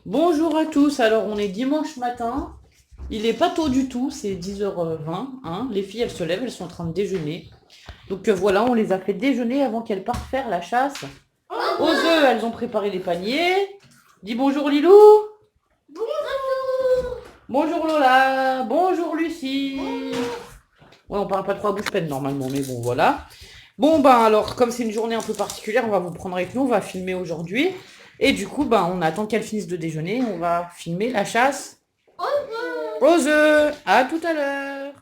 Bonjour à tous, alors on est dimanche matin, il est pas tôt du tout, c'est 10h20, hein. Les filles elles se lèvent, elles sont en train de déjeuner. Donc voilà, on les a fait déjeuner avant qu'elles partent faire la chasse. Aux œufs, elles ont préparé les paniers. Dis bonjour Lilou. Bonjour. Bonjour Lola. Bonjour Lucie. Ouais, on parle pas trop à bouche pleine normalement, mais bon voilà. Bon ben alors, comme c'est une journée un peu particulière, on va vous prendre avec nous, on va filmer aujourd'hui. Et du coup, ben on attend qu'elles finissent de déjeuner, on va filmer la chasse aux œufs. À tout à l'heure.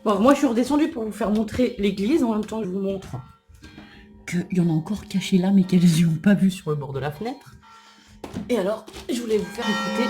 Bon, moi je suis redescendue pour vous faire montrer l'église, en même temps je vous montre qu'il y en a encore cachés là, mais qu'elles n'y ont pas vu sur le bord de la fenêtre. Et alors, je voulais vous faire écouter.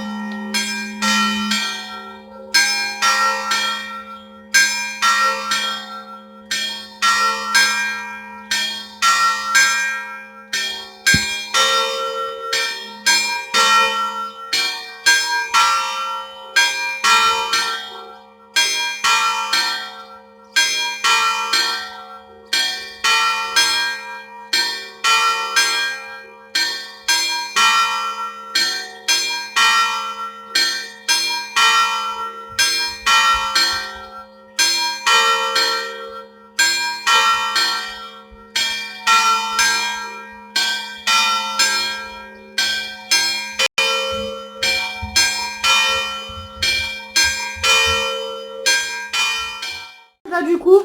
Là du coup,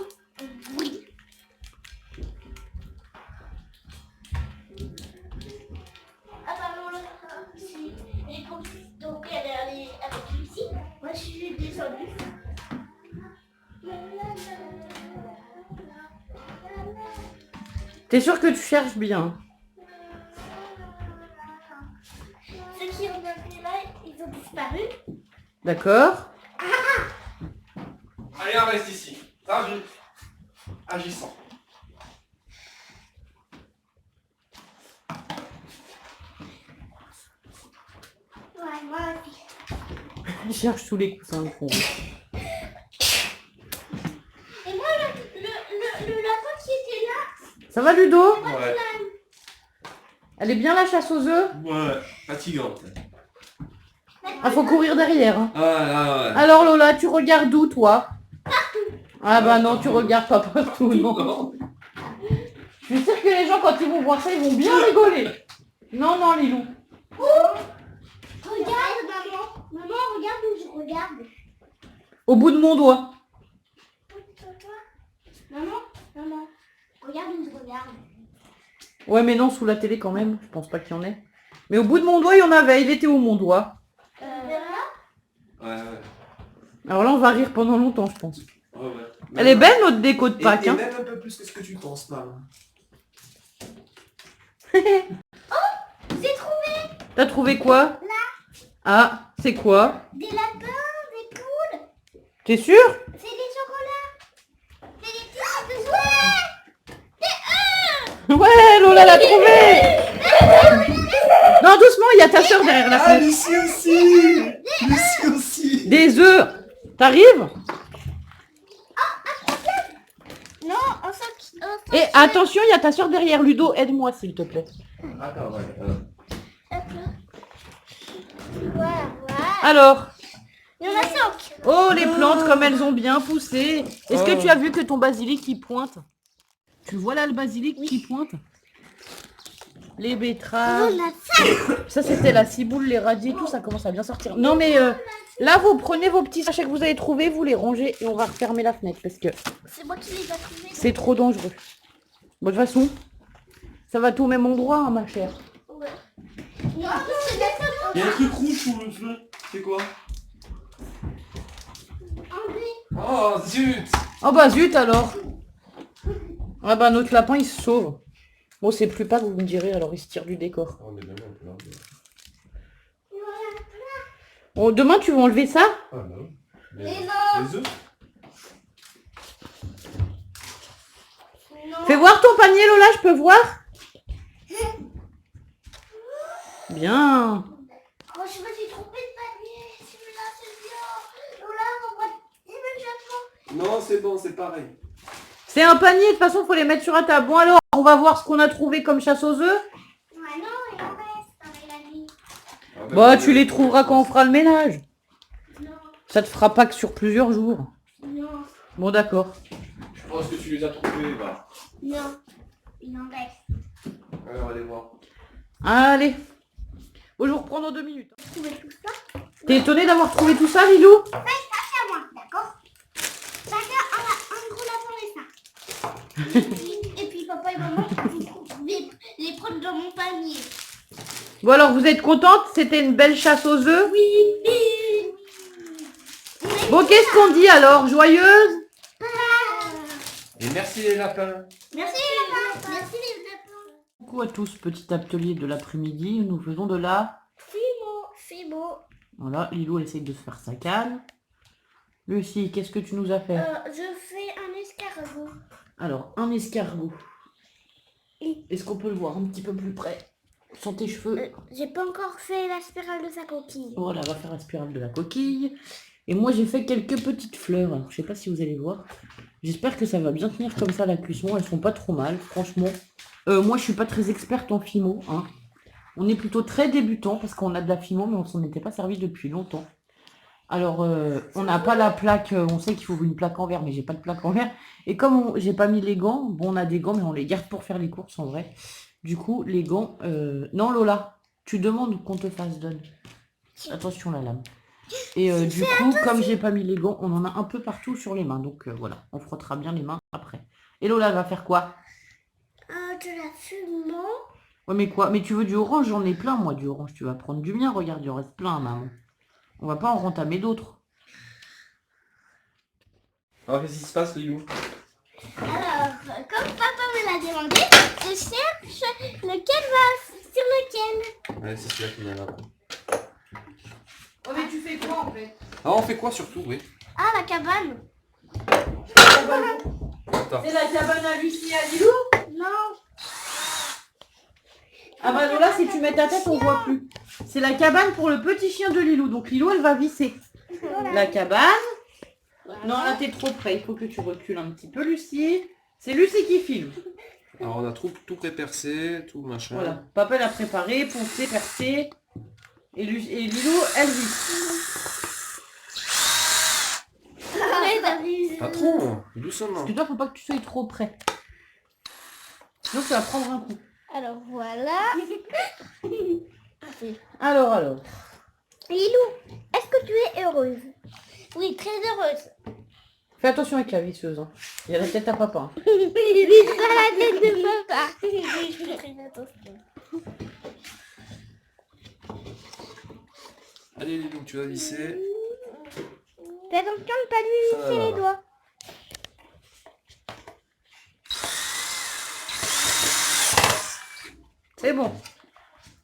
Oui. Apparemment, j'ai compris. Donc, elle est allée avec Lucie. Moi, je suis descendue. t'es sûr que tu cherches bien? Ceux qui ont été là, ils ont disparu. D'accord. Allez, on reste ici. Ça, agissant. Ouais, moi aussi. Je cherche sous les coussins le fond. Et moi, le lapin qui était là, Ça va Ludo? Ouais. Elle est bien la chasse aux œufs? Ouais. Fatigante. Ah, faut courir derrière. Hein. Ah, ouais. Alors Lola, tu regardes où toi? Ah bah non, tu regardes pas partout, non. Je suis sûre que les gens, quand ils vont voir ça, ils vont bien rigoler. Non, non, Lilou. regarde, maman. Maman, regarde où je regarde. Au bout de mon doigt. Maman, maman, regarde où je regarde. Ouais, mais non, sous la télé quand même. Je pense pas qu'il y en ait. Mais au bout de mon doigt, il y en avait. Il était où mon doigt? Ouais. Alors là, on va rire pendant longtemps, je pense. Ouais. Elle est belle, notre déco de Pâques. Et Hein. même un peu plus que ce que tu penses, pas. J'ai trouvé T'as trouvé quoi? Ah, c'est quoi? des lapins, des poules. T'es sûr? C'est des chocolats. C'est des petits Ouais, Lola l'a trouvé. Non, doucement, il y a ta soeur derrière la Ah, fenêtre. Lucie aussi. Lucie aussi. Des œufs. T'arrives? Non, on s'en... Et attention, il y a ta soeur derrière. Ludo, aide-moi, s'il te plaît. Attends, ouais. Voilà. Alors, Il y en a 5. oh, les plantes, comme elles ont bien poussé. Est-ce que Oh. tu as vu que ton basilic, il pointe? Tu vois là le basilic qui pointe? Les betteraves. Ça, c'était la ciboule, les radis et tout, ça commence à bien sortir. Non, mais là, vous prenez vos petits sachets que vous avez trouvés, vous les rangez et on va refermer la fenêtre parce que C'est moi qui les ai trouvés. c'est trop dangereux. Bon, de toute façon, ça va tout au même endroit, hein, ma chère. Ouais. Non, c'est la Il y a un truc rouge sous le feu. C'est quoi? Oh, zut. Oh bah zut alors. Ah bah notre lapin, il se sauve. Bon, c'est plus pas que vous me direz, alors il se tire du décor. On est vraiment plein. Bon, demain, tu vas enlever ça? Ah non. Mais non. Les œufs? Fais voir ton panier, Lola, je peux voir? Bien. Oh, je me suis trompée de panier. Celui-là, c'est bien. Non, c'est bon, c'est pareil. C'est un panier, de toute façon, faut les mettre sur la table. Bon alors, on va voir ce qu'on a trouvé comme chasse aux œufs. Ouais, non, il en reste avec la nuit. Ah, Bah, tu les trouveras quand on fera le ménage. Non, Ça te fera pas que sur plusieurs jours. non, Bon, d'accord. Je pense que tu les as trouvés, bah. non, il en reste. Ouais, on va aller voir. Allez. Bon, je vous reprends dans 2 minutes. Trouver tout ça. T'es étonné d'avoir trouvé tout ça, Lilou? C'est à moi, d'accord? Chacun a un gros lapin et ça. Et puis papa et maman, vous les prendre dans mon panier. Bon, alors, vous êtes contente? C'était une belle chasse aux œufs? Oui. Bon, qu'est-ce qu'on dit alors? Joyeuse? Et merci les lapins. Merci les lapins. Merci les lapins. Coucou à tous, petit atelier de l'après-midi. Nous faisons de la... Fimo. Voilà, Lilou elle essaye de se faire sa canne. Lucie, qu'est-ce que tu nous as fait? Je fais un escargot. Alors, un escargot. Oui. Est-ce qu'on peut le voir un petit peu plus près? Sans tes cheveux. J'ai pas encore fait la spirale de sa coquille. Voilà, on va faire la spirale de la coquille. Et moi, j'ai fait quelques petites fleurs. Alors, je sais pas si vous allez voir. J'espère que ça va bien tenir comme ça la cuisson. Elles sont pas trop mal, franchement. Moi, je suis pas très experte en fimo. Hein. On est plutôt très débutant parce qu'on a de la fimo, mais on s'en était pas servi depuis longtemps. Alors, on n'a pas la plaque. On sait qu'il faut une plaque en verre, mais j'ai pas de plaque en verre. Et comme j'ai pas mis les gants, bon, on a des gants, mais on les garde pour faire les courses en vrai. Du coup, les gants... Non, Lola, tu demandes qu'on te fasse donne. Attention la lame. Et du coup, comme j'ai pas mis les gants, on en a un peu partout sur les mains. Donc voilà, on frottera bien les mains après. Et Lola va faire quoi? De la fumant. Ouais, mais quoi? Mais tu veux du orange? J'en ai plein, moi, du orange. Tu vas prendre du mien, regarde, il en reste plein, maman. On va pas en rentamer d'autres. Alors, qu'est-ce qui se passe, Lilou? Alors, comme papa me l'a demandé, je cherche lequel va sur lequel. Ouais, c'est celui-là qui vient là. Oh, mais tu fais quoi en fait? Ah, on fait quoi surtout, oui? Ah, la cabane. Attends. C'est la cabane à Lucie et à Lilou? Non. Ah bah Lola, si tu mets ta tête, on voit plus. C'est la cabane pour le petit chien de Lilou. Donc Lilou, elle va visser. La cabane. Non, là, t'es trop près. Il faut que tu recules un petit peu, Lucie. C'est Lucie qui filme. Alors, on a tout pré-percé, tout machin. Voilà. Papa l'a préparé, poncé, percé. Et Lilou, elle visse. Pas trop, doucement. Parce que toi, faut pas que tu sois trop près. Sinon, ça va prendre un coup. Alors voilà. Alors. Lilou, est-ce que tu es heureuse? Oui, très heureuse. Fais attention avec la visseuse. Hein. Il y a la tête à papa. Hein. Il est sur la tête de papa. Je fais très attention. Allez, Lilou, tu vas visser. Fais attention de ne pas lui Ça lisser va. les doigts. C'est bon.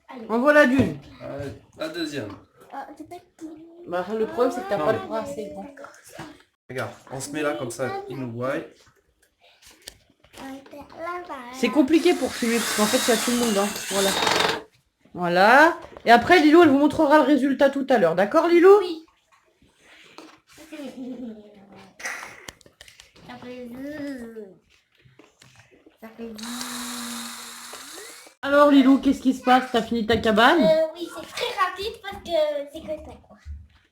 Allez. En voilà d'une. Allez, la deuxième. Ah, c'est pas tout. Bah, le problème, c'est que t'as Non, pas mais- le bras assez grand. Regarde, on se met là comme ça, il nous voit. C'est compliqué pour filmer parce qu'en fait, il y a tout le monde. Hein. Voilà. Voilà. Et après, Lilou, elle vous montrera le résultat tout à l'heure. D'accord, Lilou? Oui. Ça fait Ça fait Alors, Lilou, qu'est-ce qui se passe? T'as fini ta cabane? Oui, c'est très rapide parce que c'est que ça, quoi.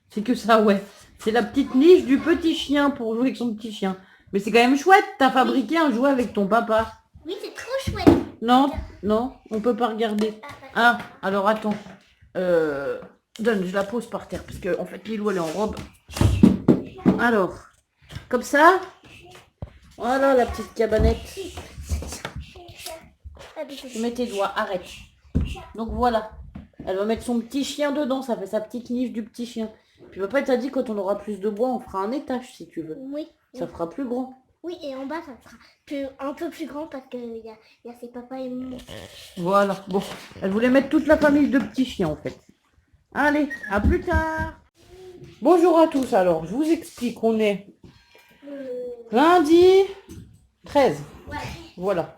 C'est que ça, ouais. C'est la petite niche du petit chien pour jouer avec son petit chien. Mais c'est quand même chouette. T'as fabriqué un jouet avec ton papa. Oui, c'est trop chouette. Non, non, on peut pas regarder. Ah, alors attends. Donne, je la pose par terre parce que en fait Lilou elle est en robe. Alors, comme ça. Voilà la petite cabanette. Tu mets tes doigts, arrête. Donc voilà. Elle va mettre son petit chien dedans, ça fait sa petite niche du petit chien. Puis papa t'a dit quand on aura plus de bois, on fera un étage si tu veux. Oui. Ça fera plus grand. Oui, et en bas, ça sera un peu plus grand parce qu'il y a ses papas et maman. Voilà. Bon, elle voulait mettre toute la famille de petits chiens en fait. Allez, à plus tard. Bonjour à tous. Alors, je vous explique. On est lundi 13. Ouais. Voilà.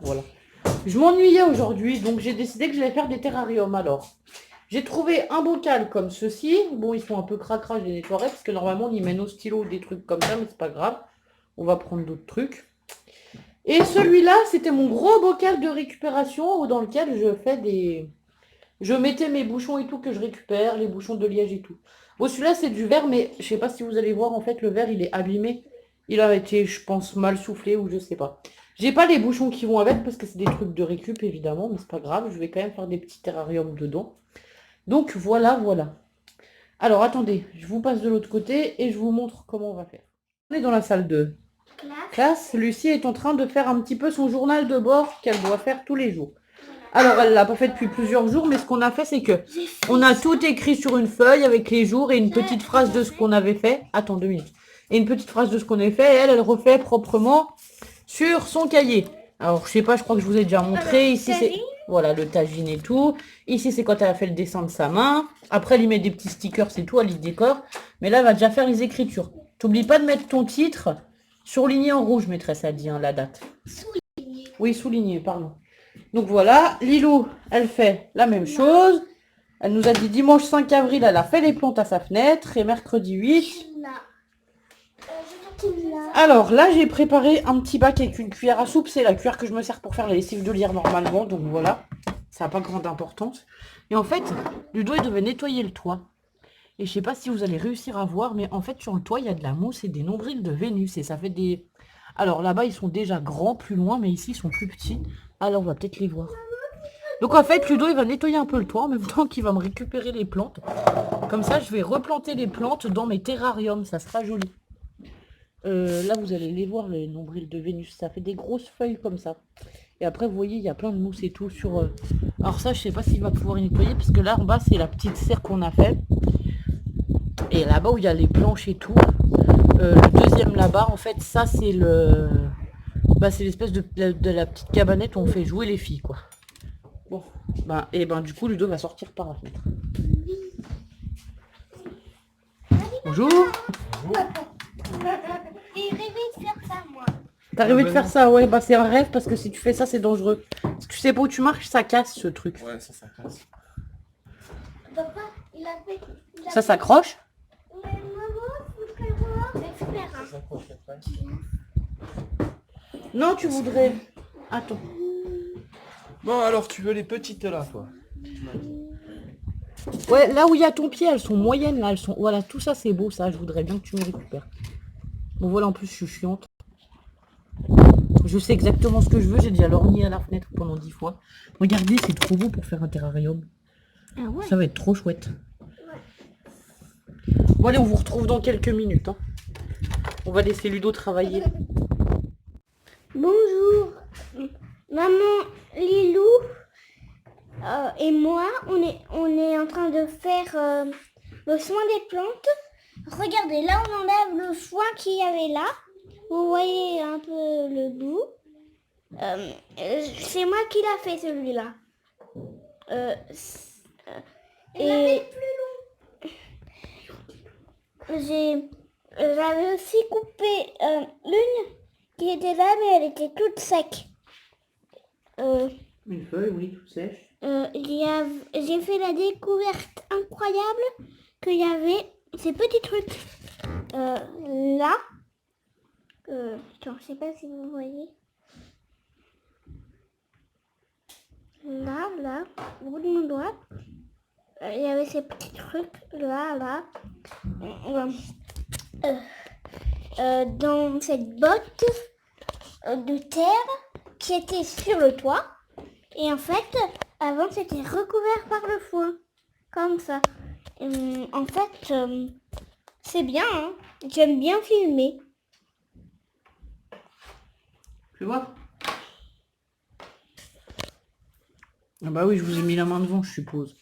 Je m'ennuyais aujourd'hui, donc j'ai décidé que j'allais faire des terrariums. Alors, j'ai trouvé un bocal comme ceci. Bon, ils sont un peu cracra, je les nettoierai parce que normalement on y met nos stylos ou des trucs comme ça, mais c'est pas grave. On va prendre d'autres trucs. Et celui-là, c'était mon gros bocal de récupération dans lequel je fais des... Je mettais mes bouchons et tout que je récupère, les bouchons de liège et tout. Bon, celui-là, c'est du verre, mais je sais pas si vous allez voir, en fait, le verre, il est abîmé. Il a été, je pense, mal soufflé ou je sais pas. J'ai pas les bouchons qui vont avec parce que c'est des trucs de récup, évidemment, mais c'est pas grave. Je vais quand même faire des petits terrariums dedans. Donc, voilà, voilà. Alors, attendez, je vous passe de l'autre côté et je vous montre comment on va faire. On est dans la salle de classe. Lucie est en train de faire un petit peu son journal de bord qu'elle doit faire tous les jours. Alors, elle l'a pas fait depuis plusieurs jours, mais ce qu'on a fait, c'est que on a tout écrit sur une feuille avec les jours et une petite phrase de ce qu'on avait fait. Attends 2 minutes. Et une petite phrase de ce qu'on avait fait, et elle refait proprement sur son cahier. Alors, je sais pas, je crois que je vous ai déjà montré. Ici, c'est voilà, le tagine et tout. Ici, c'est quand elle a fait le dessin de sa main. Après, elle y met des petits stickers, c'est tout, elle y décore. Mais là, elle va déjà faire les écritures. T'oublies pas de mettre ton titre surligné en rouge, maîtresse a dit, hein, la date. Souligné. Oui, souligné, pardon. Donc voilà, Lilou, elle fait la même chose. Elle nous a dit dimanche 5 avril, elle a fait les plantes à sa fenêtre. Et mercredi 8... Alors là, j'ai préparé un petit bac avec une cuillère à soupe. C'est la cuillère que je me sers pour faire la lessive de lierre normalement. Donc voilà, ça n'a pas grande importance. Et en fait, Ludo, il devait nettoyer le toit. Et je sais pas si vous allez réussir à voir, mais en fait, sur le toit, il y a de la mousse et des nombrils de Vénus. Et ça fait des... Alors là-bas, ils sont déjà grands, plus loin, mais ici, ils sont plus petits. Alors, on va peut-être les voir. Donc en fait, Ludo, il va nettoyer un peu le toit en même temps qu'il va me récupérer les plantes. Comme ça, je vais replanter les plantes dans mes terrariums. Ça sera joli. Là, vous allez les voir, les nombrils de Vénus. Ça fait des grosses feuilles comme ça. Et après, vous voyez, il y a plein de mousse et tout sur... Alors ça, je sais pas s'il va pouvoir y nettoyer, parce que là, en bas, c'est la petite serre qu'on a fait. Et là-bas, où il y a les planches et tout. Le deuxième là-bas, en fait, ça, c'est le... Bah, c'est l'espèce de la petite cabanette où on fait jouer les filles, quoi. Bon, bah, et ben du coup, Ludo va sortir par la fenêtre. Bonjour. J'ai rêvé de faire ça, moi. T'as rêvé de faire ça? Ouais, bah c'est un rêve parce que si tu fais ça, c'est dangereux. Parce que tu sais pas où tu marches, ça casse ce truc. Ouais, ça casse. Papa, il a fait... Ça s'accroche? Mais maman, faut qu'elle voit. Expert, hein. Ça s'accroche après. Non, tu voudrais... Attends. Bon, alors tu veux les petites là, toi. Ouais, là où il y a ton pied, elles sont moyennes, là, elles sont... Voilà, tout ça, c'est beau, ça. Je voudrais bien que tu me récupères. Bon, voilà, en plus, je suis chiante. Je sais exactement ce que je veux. J'ai déjà lorgné à la fenêtre pendant 10 fois. Regardez, c'est trop beau pour faire un terrarium. Ah ouais. Ça va être trop chouette. Bon, allez, on vous retrouve dans quelques minutes. Hein. On va laisser Ludo travailler. Bonjour, maman Lilou et moi, on est en train de faire le soin des plantes. Regardez, là on enlève le foin qu'il y avait là. Vous voyez un peu le bout. C'est moi qui l'a fait celui-là. Et j'avais aussi coupé l'une qui était là, mais elle était toute sec. Une feuille, oui, tout sèche. J'ai fait la découverte incroyable qu'il y avait ces petits trucs là. Attends, je sais pas si vous voyez. Là, au bout de mon doigt, il y avait ces petits trucs là. Dans cette botte de terre qui était sur le toit. Et en fait, avant c'était recouvert par le foin. Comme ça. En fait, c'est bien. Hein. J'aime bien filmer. Tu vois? Ah bah oui, je vous ai mis la main devant, je suppose.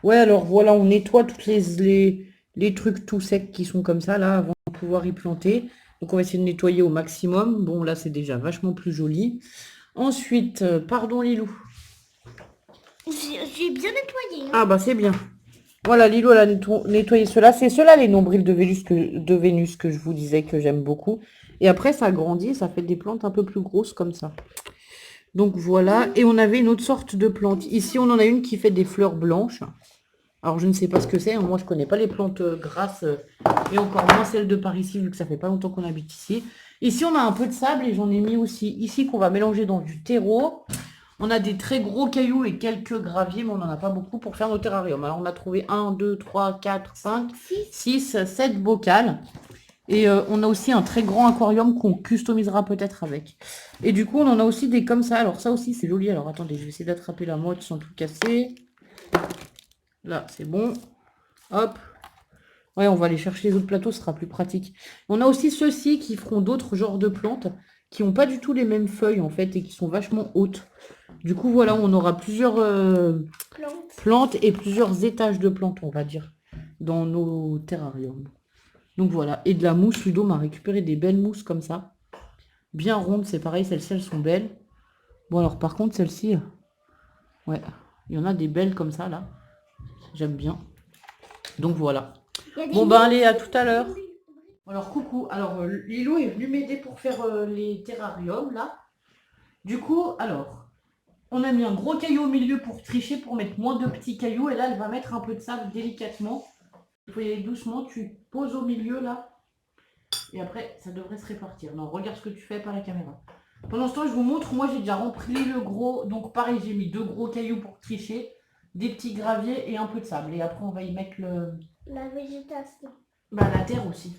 Ouais, alors voilà, on nettoie toutes les trucs tout secs qui sont comme ça, là, avant de pouvoir y planter. Donc on va essayer de nettoyer au maximum. Bon, là, c'est déjà vachement plus joli. Ensuite, pardon Lilou. J'ai bien nettoyé. Hein. Ah bah c'est bien. Voilà, Lilou, elle a nettoyé ceux-là. C'est ceux-là, les nombrils de Vénus que je vous disais que j'aime beaucoup. Et après, ça grandit, ça fait des plantes un peu plus grosses comme ça. Donc voilà, et on avait une autre sorte de plante. Ici, on en a une qui fait des fleurs blanches. Alors, je ne sais pas ce que c'est. Moi, je connais pas les plantes grasses et encore moins celles de par ici, vu que ça fait pas longtemps qu'on habite ici. Ici, on a un peu de sable et j'en ai mis aussi ici qu'on va mélanger dans du terreau. On a des très gros cailloux et quelques graviers, mais on n'en a pas beaucoup pour faire nos terrariums. Alors, on a trouvé 1, 2, 3, 4, 5, 6, 7 bocals. Et on a aussi un très grand aquarium qu'on customisera peut-être avec. Et du coup, on en a aussi des comme ça. Alors, ça aussi, c'est joli. Alors, attendez, je vais essayer d'attraper la moitié sans tout casser. Là, c'est bon. Hop. Ouais, on va aller chercher les autres plateaux, ce sera plus pratique. On a aussi ceux-ci qui feront d'autres genres de plantes qui n'ont pas du tout les mêmes feuilles en fait et qui sont vachement hautes. Du coup, voilà, on aura plusieurs plantes et plusieurs étages de plantes, on va dire, dans nos terrariums. Donc voilà, et de la mousse, Ludo m'a récupéré des belles mousses comme ça. Bien rondes, c'est pareil, celles-ci, elles sont belles. Bon, alors par contre, celles-ci, ouais, il y en a des belles comme ça, là. J'aime bien. Donc voilà. Bon, ben allez, à tout à l'heure. Alors, coucou. Alors, Lilo est venu m'aider pour faire les terrariums, là. Du coup, alors, on a mis un gros caillou au milieu pour tricher, pour mettre moins de petits cailloux. Et là, elle va mettre un peu de sable délicatement. Il faut y aller doucement. Tu poses au milieu, là. Et après, ça devrait se répartir. Non, regarde ce que tu fais par la caméra. Pendant ce temps, je vous montre. Moi, j'ai déjà rempli le gros. Donc, pareil, j'ai mis 2 gros cailloux pour tricher, des petits graviers et un peu de sable. Et après, on va y mettre La végétation. bah, la terre aussi.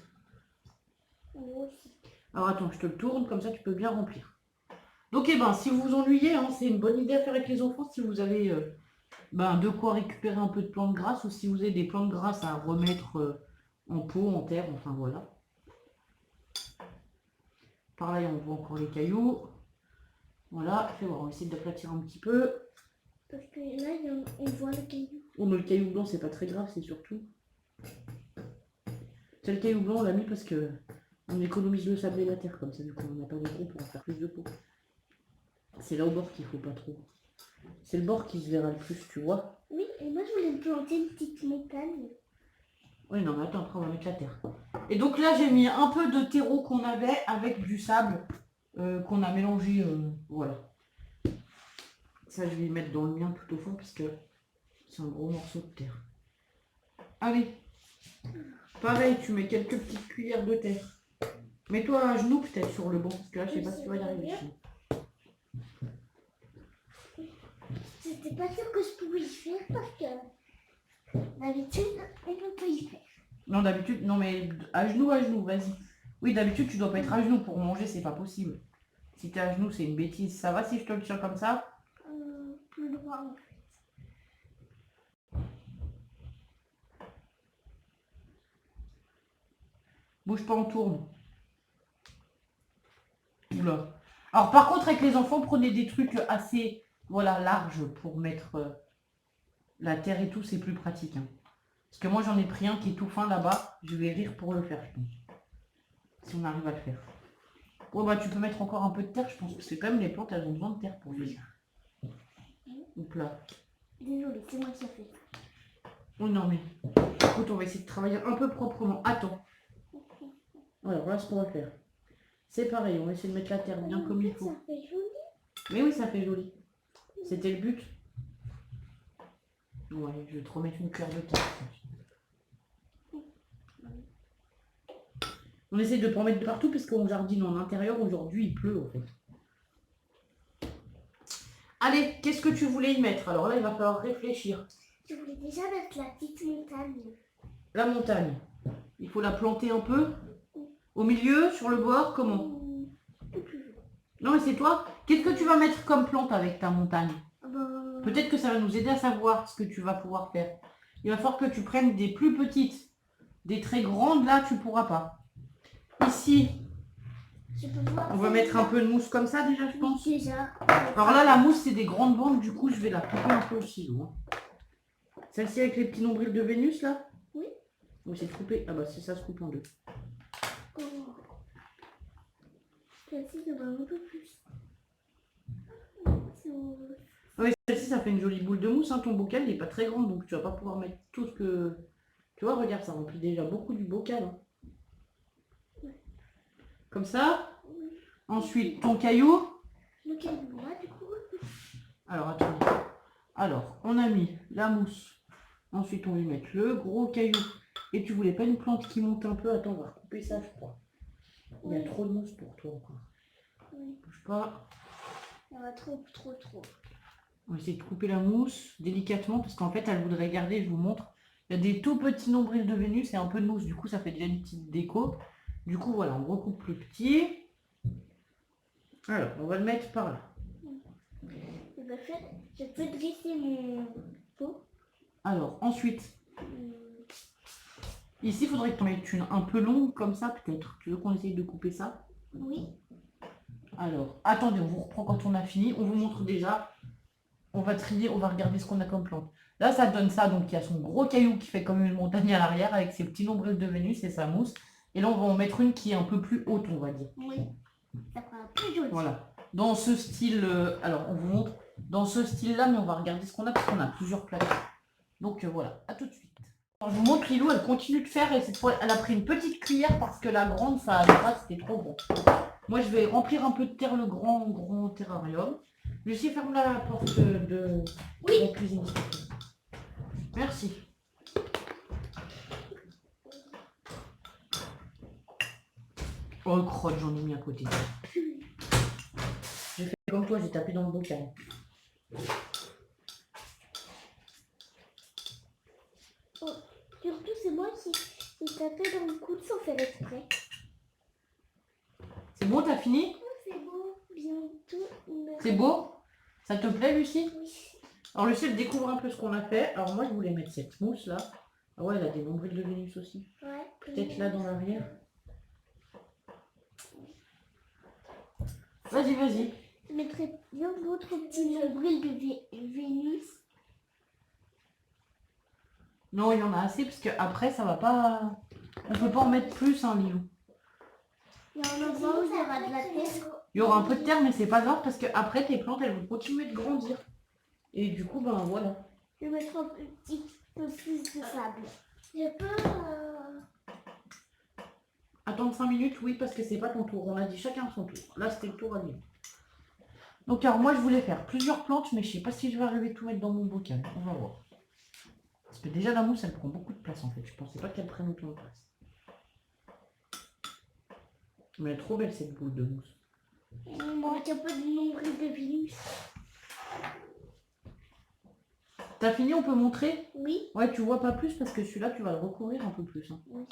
Moi aussi. Alors, attends, je te le tourne. Comme ça, tu peux bien remplir. Donc, eh ben, si vous vous ennuyez, hein, c'est une bonne idée à faire avec les enfants. Si vous avez de quoi récupérer un peu de plantes grasses ou si vous avez des plantes grasses à remettre en pot, en terre. Enfin, voilà. Pareil, on voit encore les cailloux. Voilà, fais voir, on va essayer d'aplatir un petit peu. Parce que là, on voit le caillou. Oh, mais le caillou blanc, c'est pas très grave, c'est surtout. C'est le caillou blanc, on l'a mis parce que on économise le sable et la terre comme ça, du coup, on n'a pas de gros pour en faire plus de pot. C'est là au bord qu'il faut pas trop. C'est le bord qui se verra le plus, tu vois. Oui, et moi, je voulais planter une petite montagne. Oui, non, mais attends, après, on va mettre la terre. Et donc là, j'ai mis un peu de terreau qu'on avait avec du sable qu'on a mélangé. Voilà. Ça, je vais le mettre dans le mien tout au fond parce que c'est un gros morceau de terre. Allez. Pareil, tu mets quelques petites cuillères de terre. Mets-toi à genoux peut-être sur le banc, parce que là, je sais pas si tu vas y arriver. J'étais pas sûre que je pouvais y faire parce que d'habitude, on peut pas y faire. Non, d'habitude, non, mais à genoux, vas-y. Oui, d'habitude, tu dois pas être à genoux pour manger, c'est pas possible. Si t'es à genoux, c'est une bêtise. Ça va si je te le tiens comme ça? Plus droit en fait. Bouge pas, on tourne. Oula. Alors, par contre, avec les enfants, prenez des trucs assez, voilà, larges pour mettre la terre et tout, c'est plus pratique. Hein. Parce que moi, j'en ai pris un qui est tout fin là-bas. Je vais rire pour le faire, je pense. Si on arrive à le faire. Bon, bah, tu peux mettre encore un peu de terre, je pense. Parce que quand même, les plantes, elles ont besoin de terre pour vivre. Hop là. Désolée, c'est moi qui ai fait. Oh non, mais... Écoute, on va essayer de travailler un peu proprement. Attends. Alors, voilà ce qu'on va faire. C'est pareil, on va essayer de mettre la terre bien comme il faut. Ça fait joli. Mais oui, ça fait joli. C'était le but. Ouais, je vais te remettre une cuillère de terre. On essaie de ne pas en mettre de partout parce qu'on jardine en intérieur. Aujourd'hui, il pleut en fait. Allez, qu'est-ce que tu voulais y mettre? Alors là, il va falloir réfléchir. Je voulais déjà mettre la petite montagne. La montagne. Il faut la planter un peu. Au milieu, sur le bord, comment? Non, mais c'est toi. Qu'est-ce que tu vas mettre comme plante avec ta montagne? Peut-être que ça va nous aider à savoir ce que tu vas pouvoir faire. Il va falloir que tu prennes des plus petites. Des très grandes, là, tu pourras pas. Ici, on va mettre un peu de mousse comme ça déjà, je pense. Déjà. Alors là, la mousse, c'est des grandes bandes. Du coup, je vais la couper un peu aussi. Hein. Celle-ci avec les petits nombrils de Vénus, là? Oui. On va essayer de couper. Ah bah, c'est ça se coupe en deux. Oh. Celle-ci, ça va un peu plus. Oui, celle-ci, ça fait une jolie boule de mousse. Hein. Ton bocal, il n'est pas très grand, donc tu vas pas pouvoir mettre tout ce que... Tu vois, regarde, ça remplit déjà beaucoup du bocal. Hein. Comme ça. Oui. Ensuite, ton caillou. Le caillou, là, du coup. Alors, attends. Alors, on a mis la mousse Ensuite, on va y mettre le gros caillou. Et tu voulais pas une plante qui monte un peu? Attends, on va couper ça, je crois. Il y a Oui. trop de mousse pour toi encore. Oui. Bouge pas. Il y en a trop. On va essayer de couper la mousse délicatement parce qu'en fait, elle voudrait garder, je vous montre. Il y a des tout petits nombrils de Vénus et un peu de mousse. Du coup, ça fait déjà une petite déco. Du coup, voilà, on recoupe plus petit. Alors, on va le mettre par là. Je peux dresser mon pot. Alors, ensuite, ici, il faudrait que tu en mettes une un peu longue comme ça, peut-être. Tu veux qu'on essaye de couper ça? Oui. Alors, attendez, on vous reprend quand on a fini. On vous montre déjà. On va trier, on va regarder ce qu'on a comme plante. Là, ça donne ça. Donc, il y a son gros caillou qui fait comme une montagne à l'arrière avec ses petits nombrils de Vénus et sa mousse. Et là, on va en mettre une qui est un peu plus haute, on va dire. Oui. Ça fera plus joli. Voilà. Dans ce style, alors on vous montre dans ce style-là, mais on va regarder ce qu'on a parce qu'on a plusieurs plaques. Donc voilà, à tout de suite. Alors, je vous montre Lilou, elle continue de faire et cette fois, elle a pris une petite cuillère parce que la grande, ça allait pas, c'était trop bon. Moi, je vais remplir un peu de terre le grand terrarium. Lucie, ferme la porte de la cuisine. Merci. Oh, crotte, j'en ai mis à côté. J'ai fait comme toi, j'ai tapé dans le bocal. Oh, surtout, c'est moi qui tapais dans le coude sans faire exprès. C'est bon, t'as fini? Oh, c'est beau. Bientôt. C'est beau? Ça te plaît, Lucie? Oui. Alors, Lucie, elle découvre un peu ce qu'on a fait. Alors, moi, je voulais mettre cette mousse là. Ah ouais, elle a des nombrils de Vénus aussi. Ouais. Peut-être là dans l'arrière. Vas-y, vas-y. Je mettrai bien d'autres petits nombrils de Vénus. Non, il y en a assez parce que après ça va pas. On peut pas en mettre plus, hein, Lilou. Il y a un endroit où il y aura de la terre. Il y aura un peu de terre, mais c'est pas grave parce que après tes plantes elles vont continuer de grandir. Et du coup, ben voilà. Je vais mettre un petit peu plus de sable. Je peux. Attendre 5 minutes, oui, parce que c'est pas ton tour. On a dit chacun son tour. Là, c'était le tour à Lilou. Donc, alors moi, je voulais faire plusieurs plantes, mais je sais pas si je vais arriver à tout mettre dans mon bocal. On va voir. Parce que déjà, la mousse, elle prend beaucoup de place en fait. Je pensais pas qu'elle prenne autant de place. Mais elle est trop belle cette boule de mousse. Il manque un peu de nombril de Vénus. T'as fini, on peut montrer? Oui. Ouais, tu vois pas plus parce que celui-là, tu vas le recouvrir un peu plus. Hein. Oui.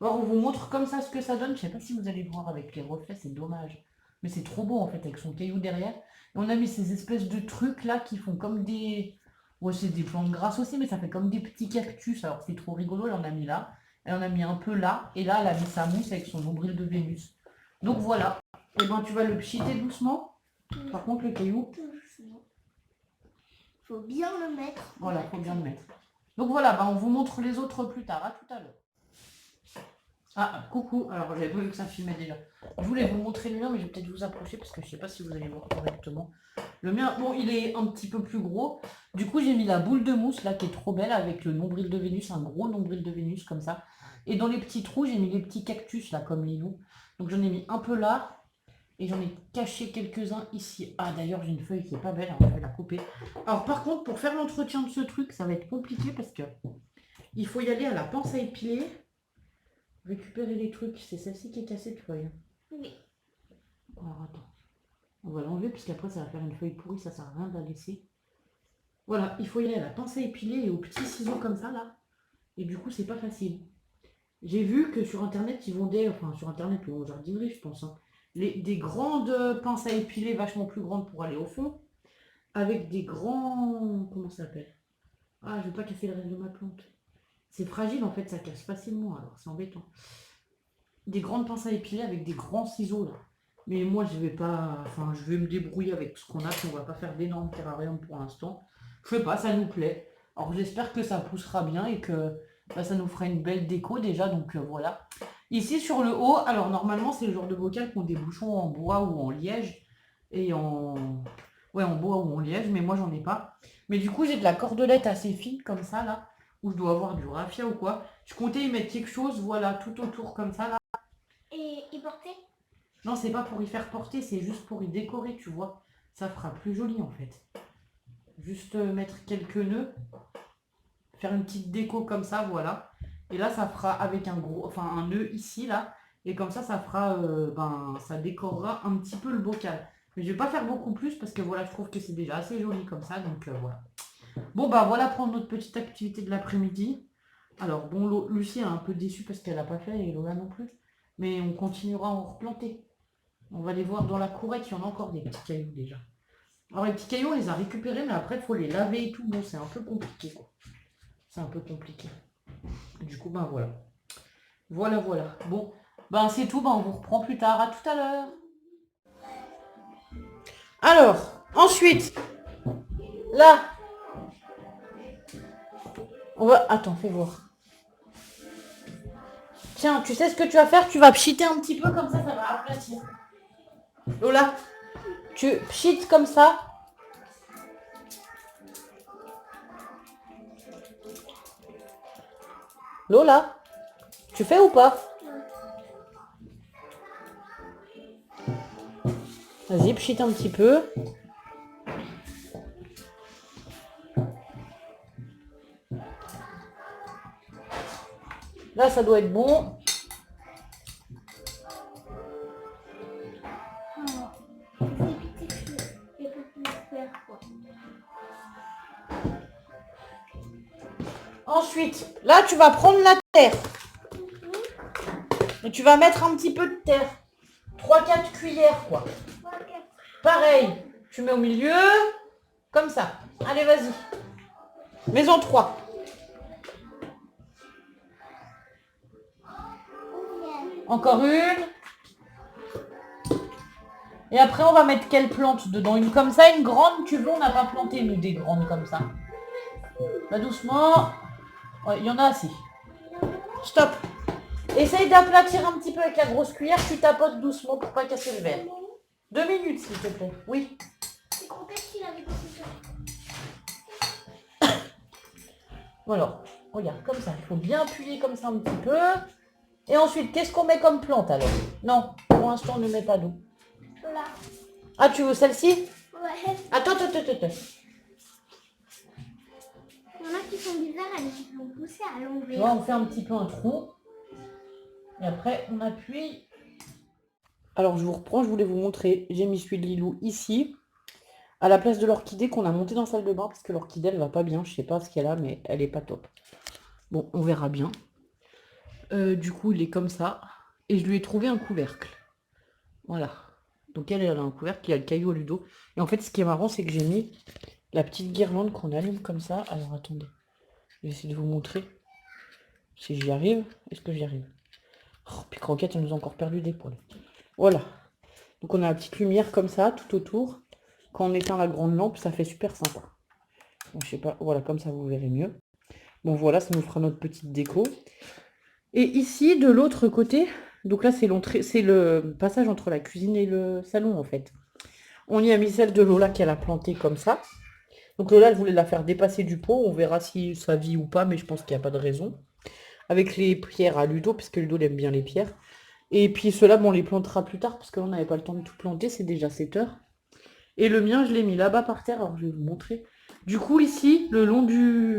Alors, on vous montre comme ça ce que ça donne. Je sais pas si vous allez voir avec les reflets, c'est dommage. Mais c'est trop beau en fait, avec son caillou derrière. Et on a mis ces espèces de trucs là qui font comme des... Ouais, c'est des plantes grasses aussi, mais ça fait comme des petits cactus. Alors, c'est trop rigolo, elle en a mis là. Elle en a mis un peu là. Et là, elle a mis sa mousse avec son nombril de Vénus. Donc voilà. Et ben, tu vas le pchiter doucement. Par contre, le caillou... Faut bien le mettre. Voilà, faut bien le mettre. Donc voilà, bah on vous montre les autres plus tard. À tout à l'heure. Ah, coucou. Alors, j'avais pas vu que ça filmait déjà. Je voulais vous montrer le mien, mais je vais peut-être vous approcher parce que je sais pas si vous allez voir correctement. Le mien, bon, il est un petit peu plus gros. Du coup, j'ai mis la boule de mousse là qui est trop belle avec le nombril de Vénus, un gros nombril de Vénus comme ça. Et dans les petits trous, j'ai mis les petits cactus là comme Lilou. Donc j'en ai mis un peu là. Et j'en ai caché quelques-uns ici. Ah, d'ailleurs, j'ai une feuille qui est pas belle, hein, je vais la couper. Alors, par contre, pour faire l'entretien de ce truc, ça va être compliqué parce que il faut y aller à la pince à épiler. Récupérer les trucs. C'est celle-ci qui est cassée de feuille. Oui. Alors, attends. On va l'enlever parce qu'après, ça va faire une feuille pourrie. Ça sert à rien de la laisser. Voilà, il faut y aller à la pince à épiler et aux petits ciseaux comme ça, là. Et du coup, c'est pas facile. J'ai vu que sur Internet, ils vendaient, enfin, sur Internet ou en jardinerie, je pense, hein, des grandes pinces à épiler vachement plus grandes pour aller au fond, avec des grands... Comment ça s'appelle? Ah, je veux pas casser le reste de ma plante. C'est fragile en fait, ça casse facilement, alors c'est embêtant. Des grandes pinces à épiler avec des grands ciseaux là. Mais moi je vais pas... Enfin, je vais me débrouiller avec ce qu'on a, on va pas faire d'énormes terrariums pour l'instant. Je sais pas, ça nous plaît. Alors j'espère que ça poussera bien et que bah, ça nous fera une belle déco déjà, donc voilà. Ici sur le haut, alors normalement c'est le genre de bocal qui ont des bouchons en bois ou en liège. Et en... Ouais, en bois ou en liège, mais moi j'en ai pas. Mais du coup j'ai de la cordelette assez fine comme ça là, où je dois avoir du raffia ou quoi. Je comptais y mettre quelque chose, voilà, tout autour comme ça là. Et y porter? Non, c'est pas pour y faire porter, c'est juste pour y décorer, tu vois. Ça fera plus joli en fait. Juste mettre quelques nœuds. faire une petite déco comme ça, voilà. Et là, ça fera avec un gros, enfin un nœud ici, là. Et comme ça fera, ça décorera un petit peu le bocal. Mais je vais pas faire beaucoup plus parce que voilà, je trouve que c'est déjà assez joli comme ça, donc voilà. Bon, bah voilà prendre notre petite activité de l'après-midi. Alors, bon, Lucie est un peu déçue parce qu'elle n'a pas fait, et Lola non plus. Mais on continuera à en replanter. On va les voir dans la courette, il y en a encore des petits cailloux déjà. Alors les petits cailloux, on les a récupérés, mais après, il faut les laver et tout. Bon, c'est un peu compliqué, quoi. C'est un peu compliqué. Du coup, ben voilà. Voilà. Bon, ben c'est tout, ben on vous reprend plus tard. À tout à l'heure. Alors, ensuite, là, on va... Attends, fais voir. Tiens, tu sais ce que tu vas faire? Tu vas pchiter un petit peu, comme ça va aplatir. Lola, tu pchites comme ça. Lola, tu fais ou pas? Vas-y, pchite un petit peu. Là, ça doit être bon. Ensuite, là, tu vas prendre la terre. Et tu vas mettre un petit peu de terre. 3-4 cuillères, quoi. Pareil, tu mets au milieu, comme ça. Allez, vas-y. Mets-en 3. Encore une. Et après, on va mettre quelle plante dedans? Une comme ça, une grande, tu veux, on n'a pas planté, nous, des grandes comme ça. Là, doucement. Ouais, il y en a assez. Stop. Essaye d'aplatir un petit peu avec la grosse cuillère, tu tapotes doucement pour pas casser le verre. 2 minutes, s'il te plaît. Oui. Voilà. Regarde, comme ça. Il faut bien appuyer comme ça un petit peu. Et ensuite, qu'est-ce qu'on met comme plante alors? Non, pour l'instant, on ne met pas d'eau. Là. Ah, tu veux celle-ci? Ouais. Attends. Il y en a qui sont bizarres, elles vont pousser à Tu l'envers. vois, on fait un petit peu un trou. Et après, on appuie. Alors, je vous reprends, je voulais vous montrer. J'ai mis celui de Lilou ici, à la place de l'orchidée qu'on a monté dans la salle de bain, parce que l'orchidée, elle va pas bien. Je sais pas ce qu'elle a, mais elle est pas top. Bon, on verra bien. Du coup, il est comme ça. Et je lui ai trouvé un couvercle. Voilà. Donc, elle a un couvercle, il y a le caillou à Ludo. Et en fait, ce qui est marrant, c'est que j'ai mis la petite guirlande qu'on allume comme ça. Alors, attendez. Je vais essayer de vous montrer si j'y arrive. Est-ce que j'y arrive? Oh, puis Croquette, elle nous a encore perdu des poils. Voilà. Donc on a la petite lumière comme ça, tout autour. Quand on éteint la grande lampe, ça fait super sympa. Bon, je sais pas, voilà, comme ça vous verrez mieux. Bon voilà, ça nous fera notre petite déco. Et ici, de l'autre côté, donc là c'est l'entrée, c'est le passage entre la cuisine et le salon en fait. On y a mis celle de Lola qu'elle a plantée comme ça. Donc Lola, elle voulait la faire dépasser du pot. On verra si ça vit ou pas, mais je pense qu'il n'y a pas de raison. Avec les pierres à Ludo, puisque Ludo il aime bien les pierres. Et puis ceux-là, bon, on les plantera plus tard, parce que là, on n'avait pas le temps de tout planter, c'est déjà 7 heures. Et le mien, je l'ai mis là-bas par terre, alors je vais vous montrer. Du coup, ici, le long de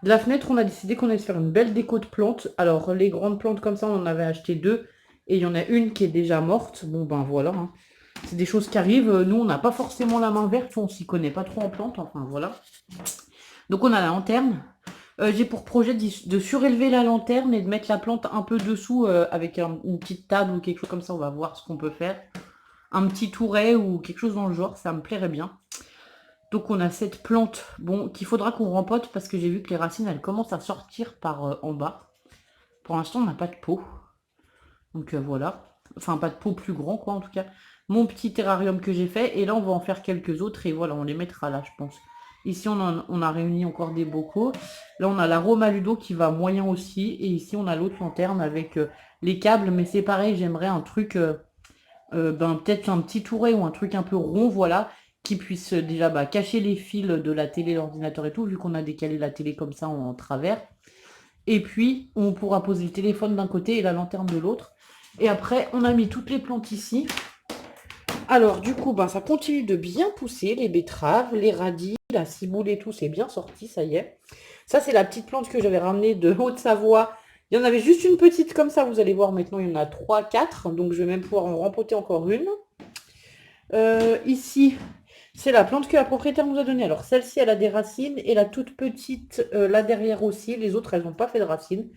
la fenêtre, on a décidé qu'on allait se faire une belle déco de plantes. Alors, les grandes plantes comme ça, on en avait acheté 2, et il y en a une qui est déjà morte. Bon, ben voilà, hein. C'est des choses qui arrivent. Nous, on n'a pas forcément la main verte, on s'y connaît pas trop en plantes, enfin voilà. Donc, on a la lanterne. J'ai pour projet de surélever la lanterne et de mettre la plante un peu dessous avec une petite table ou quelque chose comme ça. On va voir ce qu'on peut faire. Un petit touret ou quelque chose dans le genre, ça me plairait bien. Donc on a cette plante, bon, qu'il faudra qu'on rempote parce que j'ai vu que les racines, elles commencent à sortir par en bas. Pour l'instant, on n'a pas de pot. Donc voilà. Enfin, pas de pot plus grand, quoi, en tout cas. Mon petit terrarium que j'ai fait. Et là, on va en faire quelques autres. Et voilà, on les mettra là, je pense. Ici, on a réuni encore des bocaux. Là, on a l'arôme à Ludo qui va moyen aussi. Et ici, on a l'autre lanterne avec les câbles. Mais c'est pareil, j'aimerais un truc, peut-être un petit touret ou un truc un peu rond, voilà, qui puisse déjà cacher les fils de la télé, l'ordinateur et tout, vu qu'on a décalé la télé comme ça en travers. Et puis, on pourra poser le téléphone d'un côté et la lanterne de l'autre. Et après, on a mis toutes les plantes ici. Alors, du coup, ben, ça continue de bien pousser, les betteraves, les radis, la ciboule et tout, c'est bien sorti, ça y est. Ça, c'est la petite plante que j'avais ramenée de Haute-Savoie. Il y en avait juste une petite comme ça, vous allez voir, maintenant, il y en a 3, 4, donc je vais même pouvoir en rempoter encore une. Ici, c'est la plante que la propriétaire nous a donnée. Alors, celle-ci, elle a des racines, et la toute petite, là derrière aussi. Les autres, elles n'ont pas fait de racines.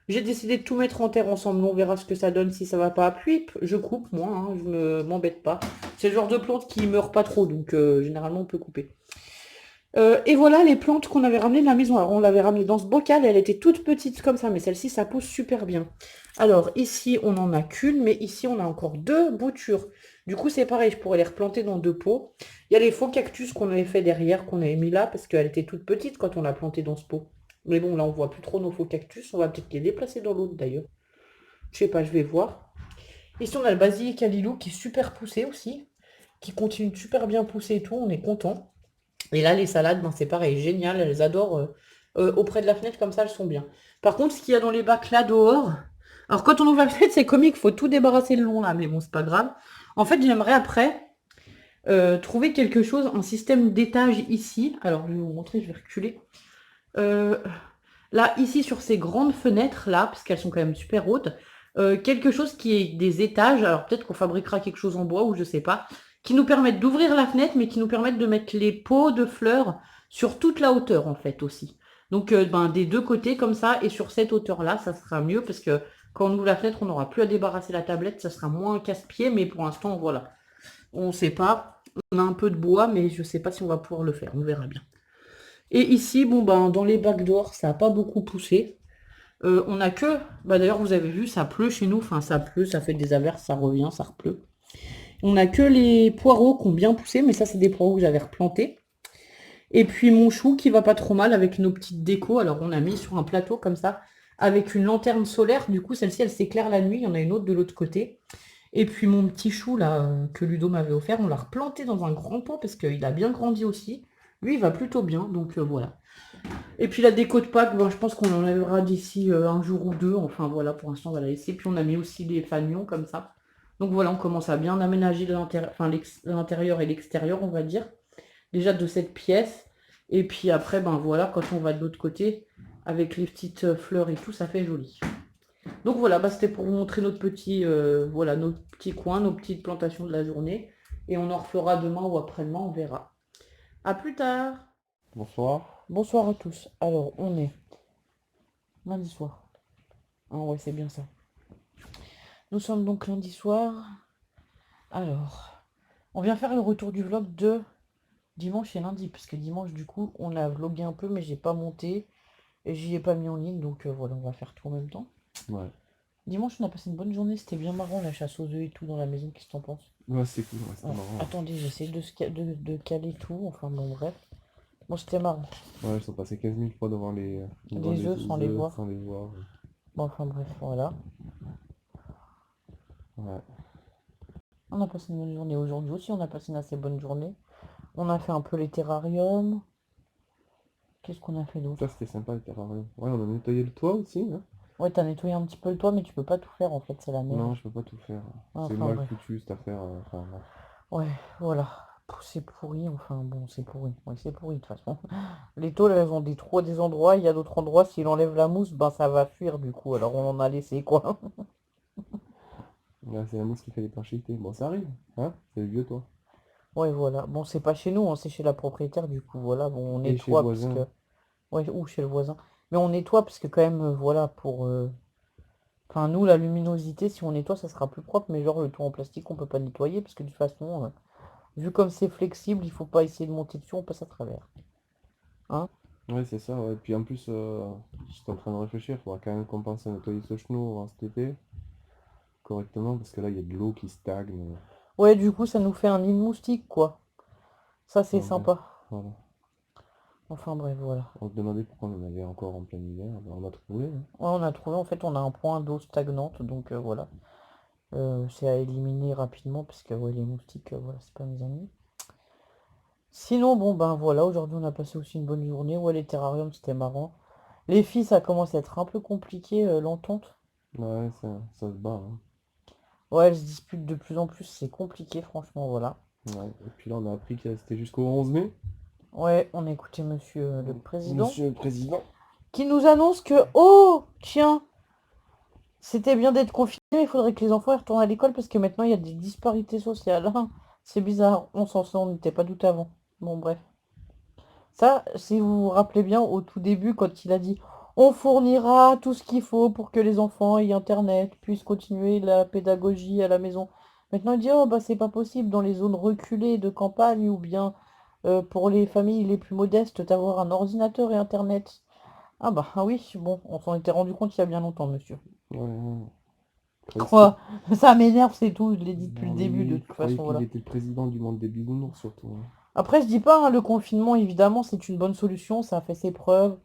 J'ai décidé de tout mettre en terre ensemble. On verra ce que ça donne si ça va pas. Puis je coupe, moi, hein, je m'embête pas. C'est le genre de plante qui meurt pas trop, donc généralement on peut couper. Et voilà les plantes qu'on avait ramenées de la maison. Alors on l'avait ramenée dans ce bocal, elle était toute petite comme ça, mais celle-ci, ça pousse super bien. Alors ici, on n'en a qu'une, mais ici, on a encore 2 boutures. Du coup, c'est pareil, je pourrais les replanter dans 2 pots. Il y a les faux cactus qu'on avait fait derrière, qu'on avait mis là, parce qu'elle était toute petite quand on l'a plantée dans ce pot. Mais bon, là, on voit plus trop nos faux cactus. On va peut-être les déplacer dans l'autre, d'ailleurs. Je sais pas, je vais voir. Ici, on a le basilic à lilou qui est super poussé aussi, qui continue de super bien pousser et tout. On est content. Et là, les salades, ben, c'est pareil, génial. Elles adorent. Auprès de la fenêtre, comme ça, elles sont bien. Par contre, ce qu'il y a dans les bacs là dehors, alors quand on ouvre la fenêtre, c'est comique, il faut tout débarrasser le long là, mais bon, c'est pas grave. En fait, j'aimerais après trouver quelque chose, un système d'étage ici. Alors, je vais vous montrer, je vais reculer. Euh, Là, ici, sur ces grandes fenêtres là, parce qu'elles sont quand même super hautes, quelque chose qui est des étages. Alors, peut-être qu'on fabriquera quelque chose en bois ou je sais pas, qui nous permettent d'ouvrir la fenêtre, mais qui nous permettent de mettre les pots de fleurs sur toute la hauteur en fait aussi. Donc, ben, des deux côtés comme ça, et sur cette hauteur-là, ça sera mieux parce que quand on ouvre la fenêtre, on n'aura plus à débarrasser la tablette, ça sera moins casse-pied, mais pour l'instant, voilà. On ne sait pas. On a un peu de bois, mais je ne sais pas si on va pouvoir le faire. On verra bien. Et ici, bon, ben, dans les bacs dehors, ça n'a pas beaucoup poussé. On a que, bah, d'ailleurs, vous avez vu, ça pleut chez nous. Enfin, ça pleut, ça fait des averses, ça revient, ça repleut. On a que les poireaux qui ont bien poussé, mais ça, c'est des poireaux que j'avais replantés. Et puis mon chou qui va pas trop mal avec nos petites décos. Alors, on a mis sur un plateau comme ça, avec une lanterne solaire. Du coup, celle-ci, elle s'éclaire la nuit. Il y en a une autre de l'autre côté. Et puis mon petit chou là que Ludo m'avait offert, on l'a replanté dans un grand pot parce qu'il a bien grandi aussi. Lui, il va plutôt bien, donc voilà. Et puis la déco de Pâques, ben, je pense qu'on en enlèvera d'ici un jour ou deux. Enfin voilà, pour l'instant, on va la laisser. Puis on a mis aussi les fanions comme ça. Donc voilà, on commence à bien aménager l'intérieur et l'extérieur, on va dire. Déjà de cette pièce. Et puis après, ben voilà, quand on va de l'autre côté, avec les petites fleurs et tout, ça fait joli. Donc voilà, bah, c'était pour vous montrer notre petit, voilà, nos petits coins, nos petites plantations de la journée. Et on en refera demain ou après-demain, on verra. À plus tard. Bonsoir. Bonsoir à tous. Alors, on est lundi soir. Ah ouais, c'est bien ça. Nous sommes donc lundi soir. Alors, on vient faire le retour du vlog de dimanche et lundi. Parce que dimanche, du coup, on a vlogué un peu, mais j'ai pas monté. Et j'y ai pas mis en ligne. Donc voilà, on va faire tout en même temps. Ouais. Dimanche, on a passé une bonne journée. C'était bien marrant, la chasse aux œufs et tout dans la maison. Qu'est-ce que t'en penses? Ouais, c'est cool, ouais, c'était Ah, marrant. attendez, j'essaie de caler tout. Enfin bon, bref. Bon, c'était marrant. Ouais, ils sont passés 15 000 fois devant Des œufs sans les voir. sans les voir. Bon, enfin bref, voilà. Ouais. On a passé une bonne journée aujourd'hui aussi. On a passé une assez bonne journée. On a fait un peu les terrariums. Qu'est-ce qu'on a fait d'autre? Ça, c'était sympa, le terrarium. Ouais, on a nettoyé le toit aussi, hein. Ouais, t'as nettoyé un petit peu le toit, mais tu peux pas tout faire en fait, c'est la merde. Non, je peux pas tout faire. Ah, C'est enfin mal bref. foutu, cette affaire. Enfin, bref. Ouais, voilà. C'est pourri, enfin bon, c'est pourri. Ouais, c'est pourri de toute façon. Les tôles, elles ont des trous à des endroits. Il y a d'autres endroits, s'il enlève la mousse, ben ça va fuir du coup. Alors on en a laissé quoi. Là, c'est la mousse qui fait l'étanchéité. Bon, ça arrive, hein. C'est le vieux toit. Ouais, voilà. Bon, c'est pas chez nous, hein, c'est chez la propriétaire du coup. Voilà, bon, on Et chez le nettoie parce voisin. que. Ouais, ou chez le voisin. Mais on nettoie parce que quand même, voilà, pour. Enfin, nous, la luminosité, si on nettoie, ça sera plus propre. Mais genre, le toit en plastique, on peut pas nettoyer parce que de toute façon, vu comme c'est flexible, il faut pas essayer de monter dessus, on passe à travers. Hein? Ouais, c'est ça, ouais. Puis en plus, j'étais en train de réfléchir, il faudra quand même qu'on pense à nettoyer ce chenot avant cet été, correctement, parce que là, il y a de l'eau qui stagne. Ouais, du coup, ça nous fait un nid de moustique, quoi. Ça, c'est Enfin, bref, sympa. voilà. Enfin, bref, voilà. On se demandait pourquoi on en avait encore en plein hiver, ben, on a trouvé, hein. Ouais, on a trouvé, en fait, on a un point d'eau stagnante, donc voilà. C'est à éliminer rapidement, parce que ouais, les moustiques, voilà, c'est pas mes amis. Sinon, bon, ben voilà, aujourd'hui, on a passé aussi une bonne journée. Ouais, les terrariums, c'était marrant. Les filles, ça commence à être un peu compliqué, l'entente. Ouais, ça se bat, hein. Ouais, elles se disputent de plus en plus, c'est compliqué, franchement, voilà. Ouais. Et puis là, on a appris que c'était jusqu'au 11 mai. Ouais, on a écouté monsieur le président, Monsieur le Président. qui nous annonce que, oh, tiens, c'était bien d'être confiné, mais il faudrait que les enfants y retournent à l'école parce que maintenant il y a des disparités sociales. Hein. C'est bizarre, on s'en sort, on n'était pas douté avant. Bon, bref. Ça, si vous vous rappelez bien, au tout début, quand il a dit on fournira tout ce qu'il faut pour que les enfants aient Internet, puissent continuer la pédagogie à la maison. Maintenant, il dit oh bah c'est pas possible dans les zones reculées de campagne ou bien pour les familles les plus modestes d'avoir un ordinateur et Internet. Ah bah ah oui, bon, on s'en était rendu compte il y a bien longtemps, monsieur. Ouais, ouais. Quoi? Ça m'énerve, c'est tout, je l'ai dit depuis le Non, mais début, de lui, il toute croyait façon, qu'il voilà. était le président du monde des bisounours, surtout. Hein. Après, je dis pas, hein, le confinement, évidemment, c'est une bonne solution, ça a fait ses preuves.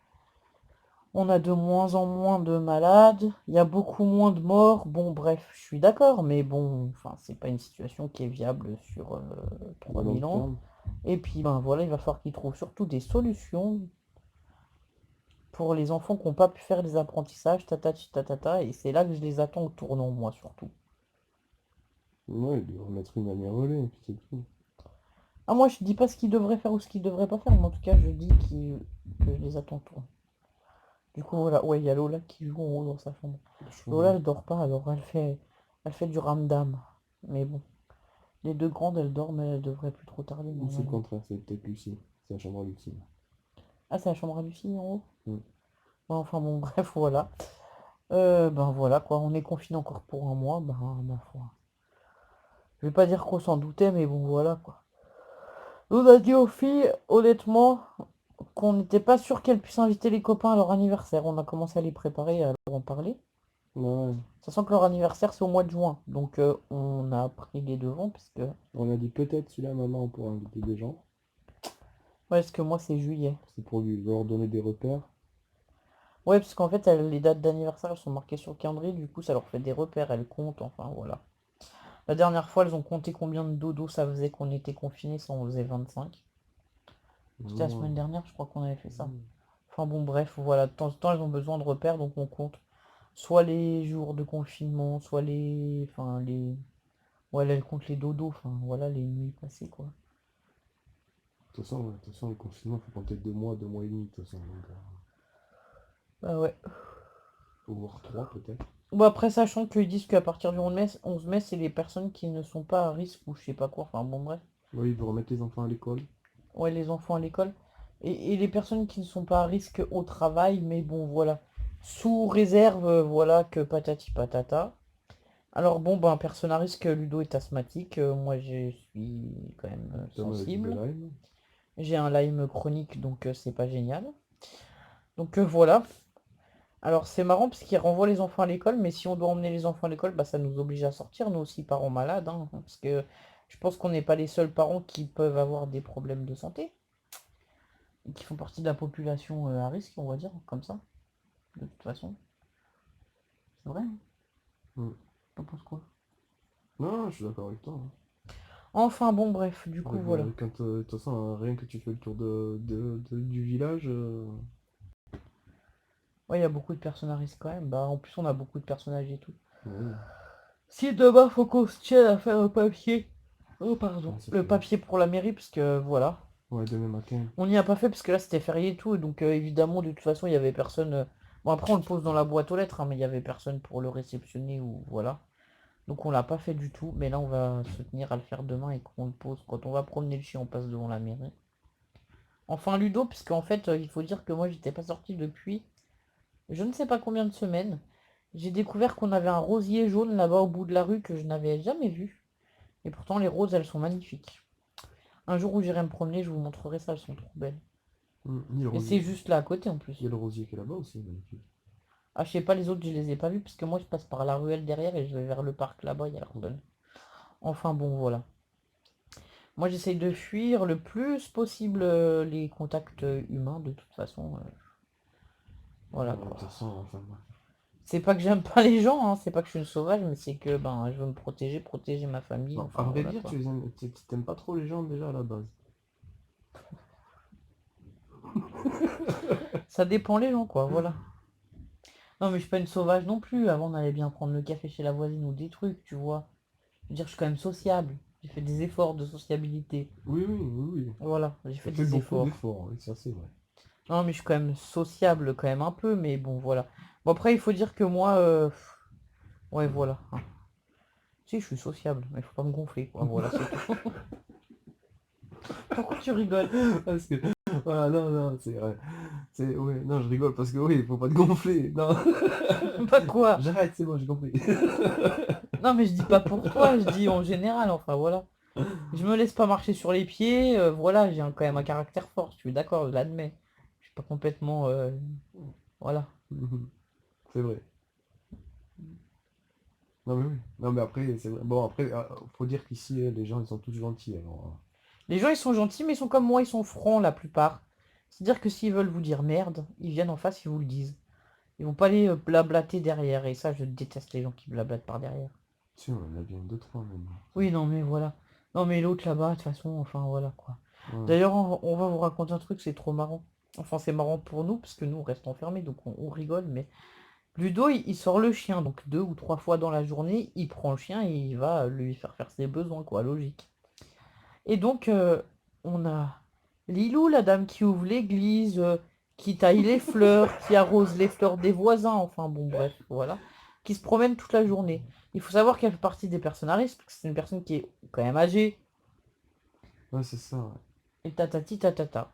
On a de moins en moins de malades, il y a beaucoup moins de morts. Bon, bref, je suis d'accord, mais bon, enfin, c'est pas une situation qui est viable sur Le long 3000 ans. terme. Et puis, ben voilà, il va falloir qu'ils trouvent surtout des solutions pour les enfants qui n'ont pas pu faire les apprentissages, tatati tatata, et c'est là que je les attends au tournant, moi, surtout. Ouais, il doit mettre une année relais, et puis c'est tout. Ah, moi, je dis pas ce qu'ils devraient faire ou ce qu'ils devraient pas faire, mais en tout cas, je dis que je les attends au tournant. Du coup, voilà, ouais, il y a Lola qui joue en haut dans sa chambre. Lola, elle dort pas, alors elle fait du ramdam. Mais bon, les deux grandes, elles dorment, elles devraient plus trop tarder, Ou c'est le normalement. contraire, c'est peut-être Lucie. C'est la chambre à Lucie. Ah, c'est la chambre à Lucie, en haut? Mm. Ouais, enfin bon, bref, voilà. Ben voilà, quoi, on est confiné encore pour un mois, ben, ma foi. Je vais pas dire qu'on s'en doutait, mais bon, voilà, quoi. On a dit aux filles, honnêtement, qu'on n'était pas sûr qu'elles puissent inviter les copains à leur anniversaire. On a commencé à les préparer, à leur en parler. Ouais, Sachant que leur anniversaire, c'est au mois de juin. Donc, on a pris les devants, parce que... on a dit peut-être celui-là, maman, on pourra inviter des gens. Ouais, parce que moi, c'est juillet. C'est pour leur donner des repères. Ouais, parce qu'en fait, les dates d'anniversaire, elles sont marquées sur le calendrier, du coup, ça leur fait des repères, elles comptent, enfin, voilà. La dernière fois, elles ont compté combien de dodo ça faisait qu'on était confinés, ça en faisait 25. C'était la Ouais. semaine dernière, je crois qu'on avait fait ça. Mm. Enfin bon, bref, voilà, de temps en temps, elles ont besoin de repères, donc on compte soit les jours de confinement, soit les... Enfin, les... Ouais, là, elles comptent les dodos, enfin, voilà, les nuits passées, quoi. De toute façon, le confinement, faut compter 2 mois, 2 mois et demi, de toute façon. Donc, Bah ouais. voire 3 peut-être. Bon, après, sachant qu'ils disent qu'à partir du 11 mai, c'est les personnes qui ne sont pas à risque ou je sais pas quoi, enfin bon, bref. Oui, il veut remettre les enfants à l'école. Ouais, les enfants à l'école. Et les personnes qui ne sont pas à risque au travail, mais bon, voilà. Sous réserve, voilà, que patati patata. Alors bon, ben, personne à risque, Ludo est asthmatique. Moi, je suis quand même Tom avec du sensible. Lyme. J'ai un Lyme chronique, donc c'est pas génial. Donc voilà. Alors c'est marrant parce qu'ils renvoient les enfants à l'école, mais si on doit emmener les enfants à l'école, bah, ça nous oblige à sortir, nous aussi, parents malades. Hein, parce que je pense qu'on n'est pas les seuls parents qui peuvent avoir des problèmes de santé. Et qui font partie de la population à risque, on va dire, comme ça, de toute façon. C'est vrai, hein. Mm. T'en penses quoi? Non, je suis d'accord avec toi. Hein. Enfin bon, bref, du coup, voilà. Quand, de toute façon, rien que tu fais le tour du village, Ouais, il y a beaucoup de personnes à risque quand même. Bah, en plus, on a beaucoup de personnes âgées et tout. ouais, Si demain, faut qu'on se tienne à faire un papier. Oh, pardon. ouais, c'est Le clair. papier pour la mairie, parce que voilà. Ouais, demain matin. On n'y a pas fait parce que là, c'était férié et tout. Et donc, évidemment, de toute façon, il y avait personne. Bon, après, on le pose dans la boîte aux lettres, hein, mais il y avait personne pour le réceptionner ou voilà. Donc, on l'a pas fait du tout. Mais là, on va se tenir à le faire demain et qu'on le pose. Quand on va promener le chien, on passe devant la mairie. Enfin, Ludo, puisqu'en fait, il faut dire que moi, j'étais pas sorti depuis je ne sais pas combien de semaines. J'ai découvert qu'on avait un rosier jaune là-bas au bout de la rue que je n'avais jamais vu. Et pourtant, les roses, elles sont magnifiques. Un jour où j'irai me promener, je vous montrerai ça, elles sont trop belles. Il y a le Et rosier. c'est juste là à côté en Il y a plus. le rosier qui est là-bas aussi, magnifique. Ah, je sais pas, les autres, je les ai pas vus, parce que moi, je passe par la ruelle derrière et je vais vers le parc là-bas, il y a la randonne. Enfin bon, voilà. Moi, j'essaye de fuir le plus possible les contacts humains, de toute façon. Voilà De toute quoi. façon, enfin, bref. C'est pas que j'aime pas les gens, hein, c'est pas que je suis une sauvage, mais c'est que ben je veux me protéger, protéger ma famille, Non, enfin à vrai voilà dire, quoi. tu t'aimes pas trop les gens déjà à la base. Ça dépend les gens quoi, voilà. Non mais je suis pas une sauvage non plus, avant on allait bien prendre le café chez la voisine ou des trucs, tu vois. Je veux dire, je suis quand même sociable. J'ai fait des efforts de sociabilité. Oui, oui, oui, oui. Voilà, j'ai Ça fait fait des beaucoup efforts. d'efforts, oui, ça c'est vrai. Non, mais je suis quand même sociable, quand même un peu, mais bon, voilà. Bon, après, il faut dire que moi, ouais, voilà, hein. Si, je suis sociable, mais faut pas me gonfler, quoi. Voilà, c'est tout. Pourquoi tu rigoles? Parce que, voilà, non, non, c'est vrai. Ouais, non, je rigole parce que oui, il faut pas te gonfler. Non, Pas quoi? j'arrête, c'est bon, j'ai compris. Non, mais je dis pas pour toi, je dis en général, enfin, voilà. Je me laisse pas marcher sur les pieds, voilà, j'ai quand même un caractère fort, je suis d'accord, je l'admets. Je suis pas complètement, voilà. Mhm. C'est vrai. Non, mais oui. Non, mais après, c'est vrai. Bon, après, faut dire qu'ici, les gens, ils sont tous gentils. Alors, Les gens, ils sont gentils, mais ils sont comme moi, ils sont francs, la plupart. C'est-à-dire que s'ils veulent vous dire merde, ils viennent en face, ils vous le disent. Ils vont pas aller blablater derrière, et ça, je déteste les gens qui blablatent par derrière. si, on en a bien deux, trois même. Oui, non, mais voilà. Non, mais l'autre là-bas, de toute façon, enfin, voilà, quoi. Ouais. D'ailleurs, on va vous raconter un truc, c'est trop marrant. Enfin, c'est marrant pour nous, parce que nous, on reste enfermés, donc on rigole, mais Ludo, il sort le chien, donc 2 ou 3 fois dans la journée, il prend le chien et il va lui faire ses besoins, quoi, logique. Et donc, on a Lilou, la dame qui ouvre l'église, qui taille les fleurs, qui arrose les fleurs des voisins, enfin bon, bref, voilà, qui se promène toute la journée. Il faut savoir qu'elle fait partie des personnes à risque, parce que c'est une personne qui est quand même âgée, Ouais, c'est ça, ouais. et tatati tatata.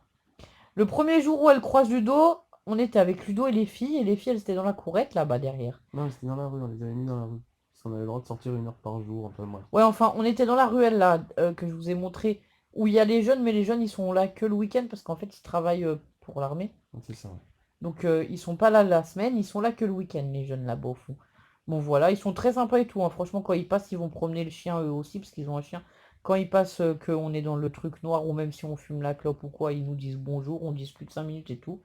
Le premier jour où elle croise Ludo, on était avec Ludo et les filles, elles étaient dans la courette, là-bas, derrière. Non, c'était dans la rue, on les avait mis dans la rue. Parce qu'on avait le droit de sortir 1 heure par jour, enfin bref. Ouais, enfin, on était dans la ruelle, là, que je vous ai montré, où il y a les jeunes, mais les jeunes, ils sont là que le week-end, parce qu'en fait, ils travaillent pour l'armée. Ouais, c'est ça, ouais. Donc ils sont pas là la semaine, ils sont là que le week-end, les jeunes là-bas au fond. Bon voilà, ils sont très sympas et tout, hein. Franchement, quand ils passent, ils vont promener le chien eux aussi, parce qu'ils ont un chien. Quand ils passent, qu'on est dans le truc noir, ou même si on fume la clope ou quoi, ils nous disent bonjour, on discute 5 minutes et tout.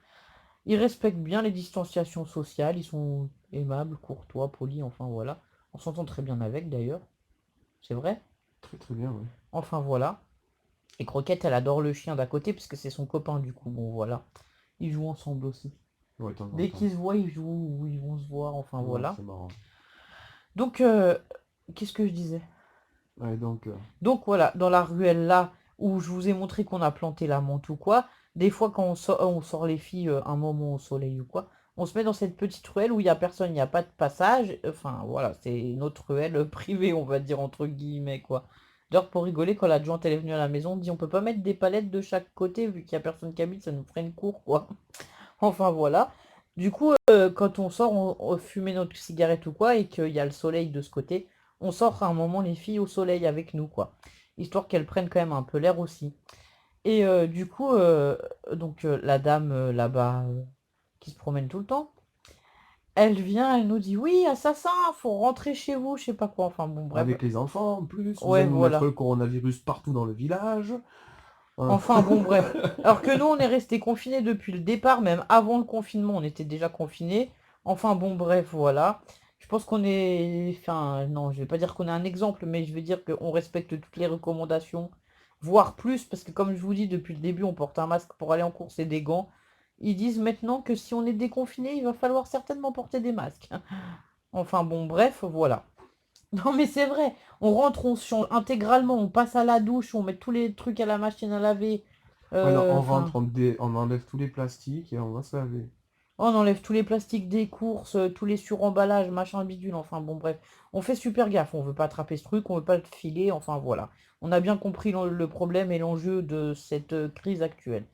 Ils respectent bien les distanciations sociales, ils sont aimables, courtois, polis, enfin voilà. On s'entend très bien avec d'ailleurs, c'est vrai. Très très bien, ouais. Enfin voilà. Et Croquette, elle adore le chien d'à côté, parce que c'est son copain du coup, bon voilà. Ils jouent ensemble aussi. Ouais, de temps en Dès temps. qu'ils se voient, ils jouent ou ils vont se voir, enfin Ouais, voilà. c'est marrant. Donc, qu'est-ce que je disais? Ouais, donc, Donc voilà, dans la ruelle là, où je vous ai montré qu'on a planté la menthe ou quoi, des fois quand on sort les filles un moment au soleil ou quoi, on se met dans cette petite ruelle où il n'y a personne, il n'y a pas de passage, enfin voilà, c'est notre ruelle privée, on va dire entre guillemets quoi. D'ailleurs pour rigoler, quand l'adjointe elle est venue à la maison, on dit on peut pas mettre des palettes de chaque côté vu qu'il n'y a personne qui habite, ça nous ferait une cour quoi. Enfin voilà. Du coup, quand on sort, on fumer notre cigarette ou quoi, et qu'il y a le soleil de ce côté, on sort à un moment les filles au soleil avec nous, quoi. Histoire qu'elles prennent quand même un peu l'air aussi. Et du coup, donc la dame là-bas qui se promène tout le temps, elle vient, elle nous dit oui, assassin, faut rentrer chez vous, je sais pas quoi. Enfin bon, bref. avec les enfants en plus, vous Ouais, allez nous mettre voilà. le coronavirus partout dans le village. Hein. Enfin bon, bref. Alors que nous, on est restés confinés depuis le départ, même avant le confinement, on était déjà confinés. Enfin bon, bref, voilà. Je pense qu'on est... Enfin, non, je vais pas dire qu'on est un exemple, mais je vais dire qu'on respecte toutes les recommandations, voire plus, parce que comme je vous dis, depuis le début, on porte un masque pour aller en course et des gants. Ils disent maintenant que si on est déconfiné, il va falloir certainement porter des masques. Enfin bon, bref, voilà. Non mais c'est vrai, on rentre, on change intégralement, on passe à la douche, on met tous les trucs à la machine à laver. Ouais, non, on Enfin, rentre, on enlève tous les plastiques et on va se laver. on enlève tous les plastiques des courses, tous les suremballages, machin bidule, enfin bon bref. On fait super gaffe, on veut pas attraper ce truc, on veut pas le filer, enfin voilà. On a bien compris le problème et l'enjeu de cette crise actuelle.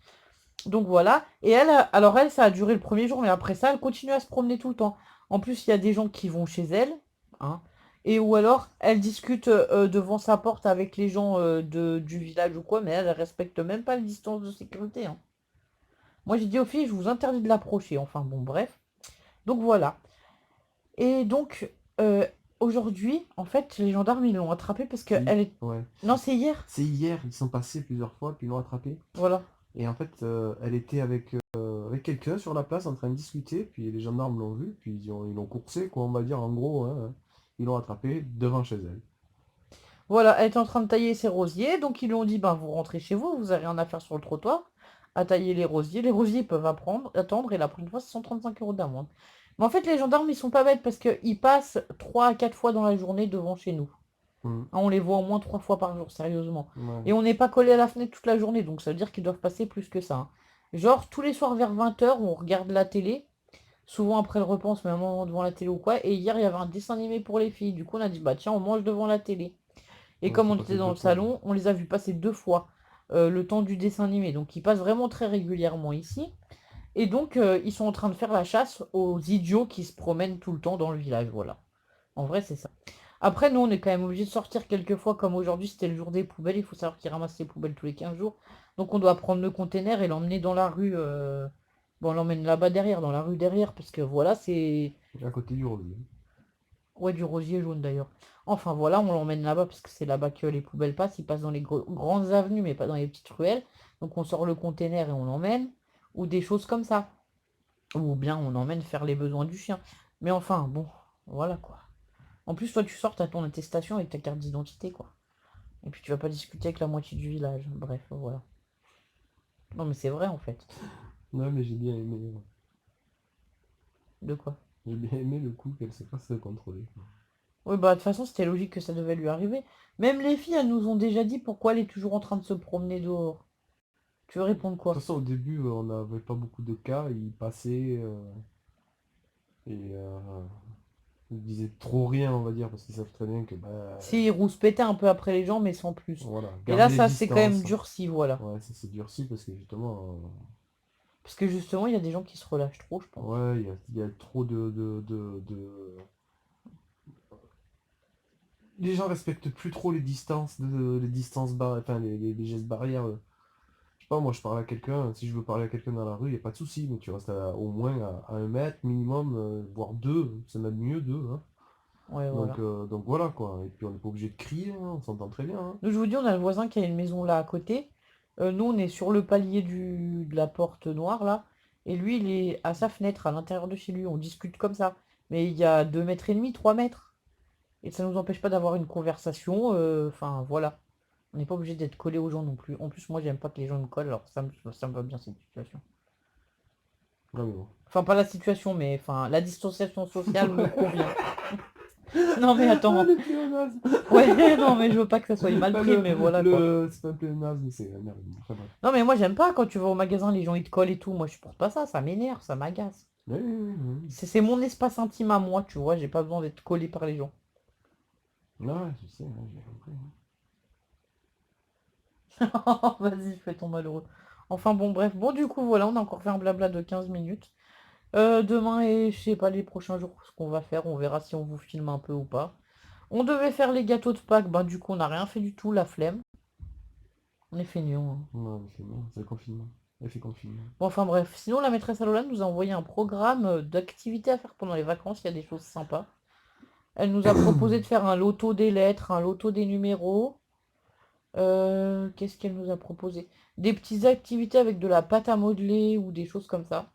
Donc voilà, et elle, alors elle, ça a duré le premier jour, mais après ça, elle continue à se promener tout le temps. En plus, il y a des gens qui vont chez elle, hein, et ou alors elle discute devant sa porte avec les gens du village ou quoi, mais elle respecte même pas les distances de sécurité, hein. Moi, j'ai dit aux filles, je vous interdis de l'approcher. Enfin bon, bref. Donc voilà. Et donc, aujourd'hui, en fait, les gendarmes, ils l'ont attrapée parce que elle est... Ouais. Non, c'est hier. C'est hier, ils sont passés plusieurs fois, puis ils l'ont attrapé. Voilà. Et en fait, elle était avec quelqu'un sur la place en train de discuter, puis les gendarmes l'ont vu, puis ils l'ont coursé, quoi, on va dire, en gros, hein. Ils l'ont attrapé devant chez elle. Voilà, elle est en train de tailler ses rosiers, donc ils lui ont dit, ben vous rentrez chez vous, vous n'avez rien à faire sur le trottoir, à tailler les rosiers. Les rosiers peuvent attendre, et la prochaine fois, c'est 135 € d'amende. Mais en fait, les gendarmes, ils sont pas bêtes, parce qu'ils passent 3 à 4 fois dans la journée devant chez nous. Hein, on les voit au moins 3 fois par jour, sérieusement. Ouais. Et on n'est pas collé à la fenêtre toute la journée, donc ça veut dire qu'ils doivent passer plus que ça. Hein. Genre, tous les soirs vers 20 h, on regarde la télé. Souvent après le repas, on se met un moment devant la télé ou quoi. Et hier, il y avait un dessin animé pour les filles. Du coup, on a dit, bah tiens, on mange devant la télé. Et Ouais, comme c'est on était passé dans deux le fois. salon, on les a vus passer 2 fois le temps du dessin animé. Donc, ils passent vraiment très régulièrement ici. Et donc, ils sont en train de faire la chasse aux idiots qui se promènent tout le temps dans le village. Voilà. En vrai, c'est ça. Après, nous, on est quand même obligé de sortir quelques fois, comme aujourd'hui, c'était le jour des poubelles. Il faut savoir qu'ils ramassent les poubelles tous les 15 jours. Donc, on doit prendre le container et l'emmener dans la rue. Bon, on l'emmène là-bas derrière, dans la rue derrière, parce que voilà, c'est... À côté du revenu. Ouais, du rosier jaune d'ailleurs. Enfin, voilà, on l'emmène là-bas, parce que c'est là-bas que les poubelles passent. Ils passent dans les grandes avenues, mais pas dans les petites ruelles. Donc, on sort le container et on l'emmène. Ou des choses comme ça. Ou bien, on emmène faire les besoins du chien. Mais enfin, bon, voilà quoi. En plus, toi, tu sors, t'as ton attestation avec ta carte d'identité, quoi. Et puis, tu vas pas discuter avec la moitié du village. Bref, voilà. Non, mais c'est vrai, en fait. Ouais, mais j'ai bien aimé. Ouais. De quoi? J'ai bien aimé le coup qu'elle sait pas se contrôler. Oui, bah, de toute façon, c'était logique que ça devait lui arriver. Même les filles, elles nous ont déjà dit pourquoi elle est toujours en train de se promener dehors. Tu veux répondre De toute quoi? façon, au début, on n'avait pas beaucoup de cas. Ils passaient et ils disaient trop rien, on va dire, parce qu'ils savent très bien que, bah, Si, rouspétait un peu après les gens, mais sans plus. voilà, Et là, garder les ça, c'est quand même distances. durci, voilà. Ouais, ça s'est durci parce que justement, Parce que justement, il y a des gens qui se relâchent trop, je pense. ouais, il y a trop Les gens respectent plus trop les distances, enfin les gestes barrières. Je sais pas, moi je parle à quelqu'un, si je veux parler à quelqu'un dans la rue, il n'y a pas de souci, mais tu restes au moins à 1 mètre minimum, voire deux, c'est même mieux deux. Hein. Ouais, Donc, voilà. donc voilà quoi. Et puis on n'est pas obligé de crier, hein, on s'entend très bien. Hein. Nous, je vous dis, on a le voisin qui a une maison là à côté. Nous, on est sur le palier de la porte noire là. Et lui, il est à sa fenêtre, à l'intérieur de chez lui. On discute comme ça. Mais il y a 2 mètres et demi, 3 mètres. Et ça ne nous empêche pas d'avoir une conversation. Enfin, voilà. On n'est pas obligé d'être collé aux gens non plus. En plus, moi, j'aime pas que les gens me collent. Alors, ça me va bien cette situation. Ouais, mais bon. Enfin, pas la situation, mais enfin, la distanciation sociale me convient. Non, mais Ah, attends. le pléonasme. Ouais, non, mais je veux pas que ça soit mal Enfin, pris, mais voilà quoi. c'est pas un pléonasme, c'est merde. Enfin, bref. Non, mais moi, j'aime pas quand tu vas au magasin, les gens ils te collent et tout. Moi, je supporte pas ça. Ça m'énerve, ça m'agace. Oui, oui, oui, oui. C'est mon espace intime à moi, tu vois. J'ai pas besoin d'être collé par les gens. Ouais, ouais, je sais, ouais, j'ai compris. Hein. Vas-y, fais ton malheureux. Enfin, bon, bref. Bon, du coup, voilà, on a encore fait un blabla de 15 minutes. Demain et je sais pas les prochains jours ce qu'on va faire. On verra si on vous filme un peu ou pas. On devait faire les gâteaux de Pâques. Ben, du coup, on n'a rien fait du tout. La flemme. On est feignants. Hein. Ouais, c'est bon, c'est le confinement. Effet confinement. Bon, enfin, bref. Sinon, la maîtresse Alola nous a envoyé un programme d'activités à faire pendant les vacances. Il y a des choses sympas. Elle nous a proposé de faire un loto des lettres, un loto des numéros. Qu'est-ce qu'elle nous a proposé? Des petites activités avec de la pâte à modeler ou des choses comme ça.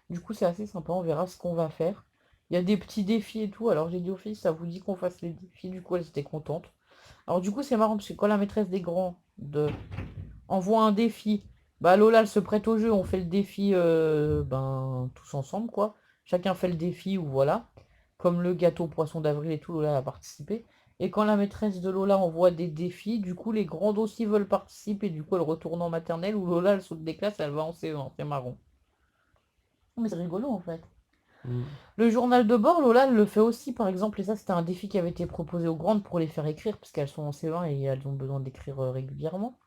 Du coup, c'est assez sympa, on verra ce qu'on va faire. Il y a des petits défis et tout. Alors j'ai dit aux filles, ça vous dit qu'on fasse les défis. Du coup, elles étaient contentes. Alors du coup, c'est marrant parce que quand la maîtresse des grands envoie un défi, bah Lola, elle se prête au jeu. On fait le défi ben, tous ensemble, quoi. Chacun fait le défi ou voilà. Comme le gâteau poisson d'avril et tout, Lola a participé. Et quand la maîtresse de Lola envoie des défis, du coup, les grands aussi veulent participer. Du coup, elle retourne en maternelle ou Lola, elle saute des classes, elle va en CE1. C'est marrant. Mais c'est rigolo en fait. Mm. Le journal de bord, Lola elle le fait aussi, par exemple, et ça c'était un défi qui avait été proposé aux grandes pour les faire écrire, parce qu'elles sont en CE1 et elles ont besoin d'écrire régulièrement.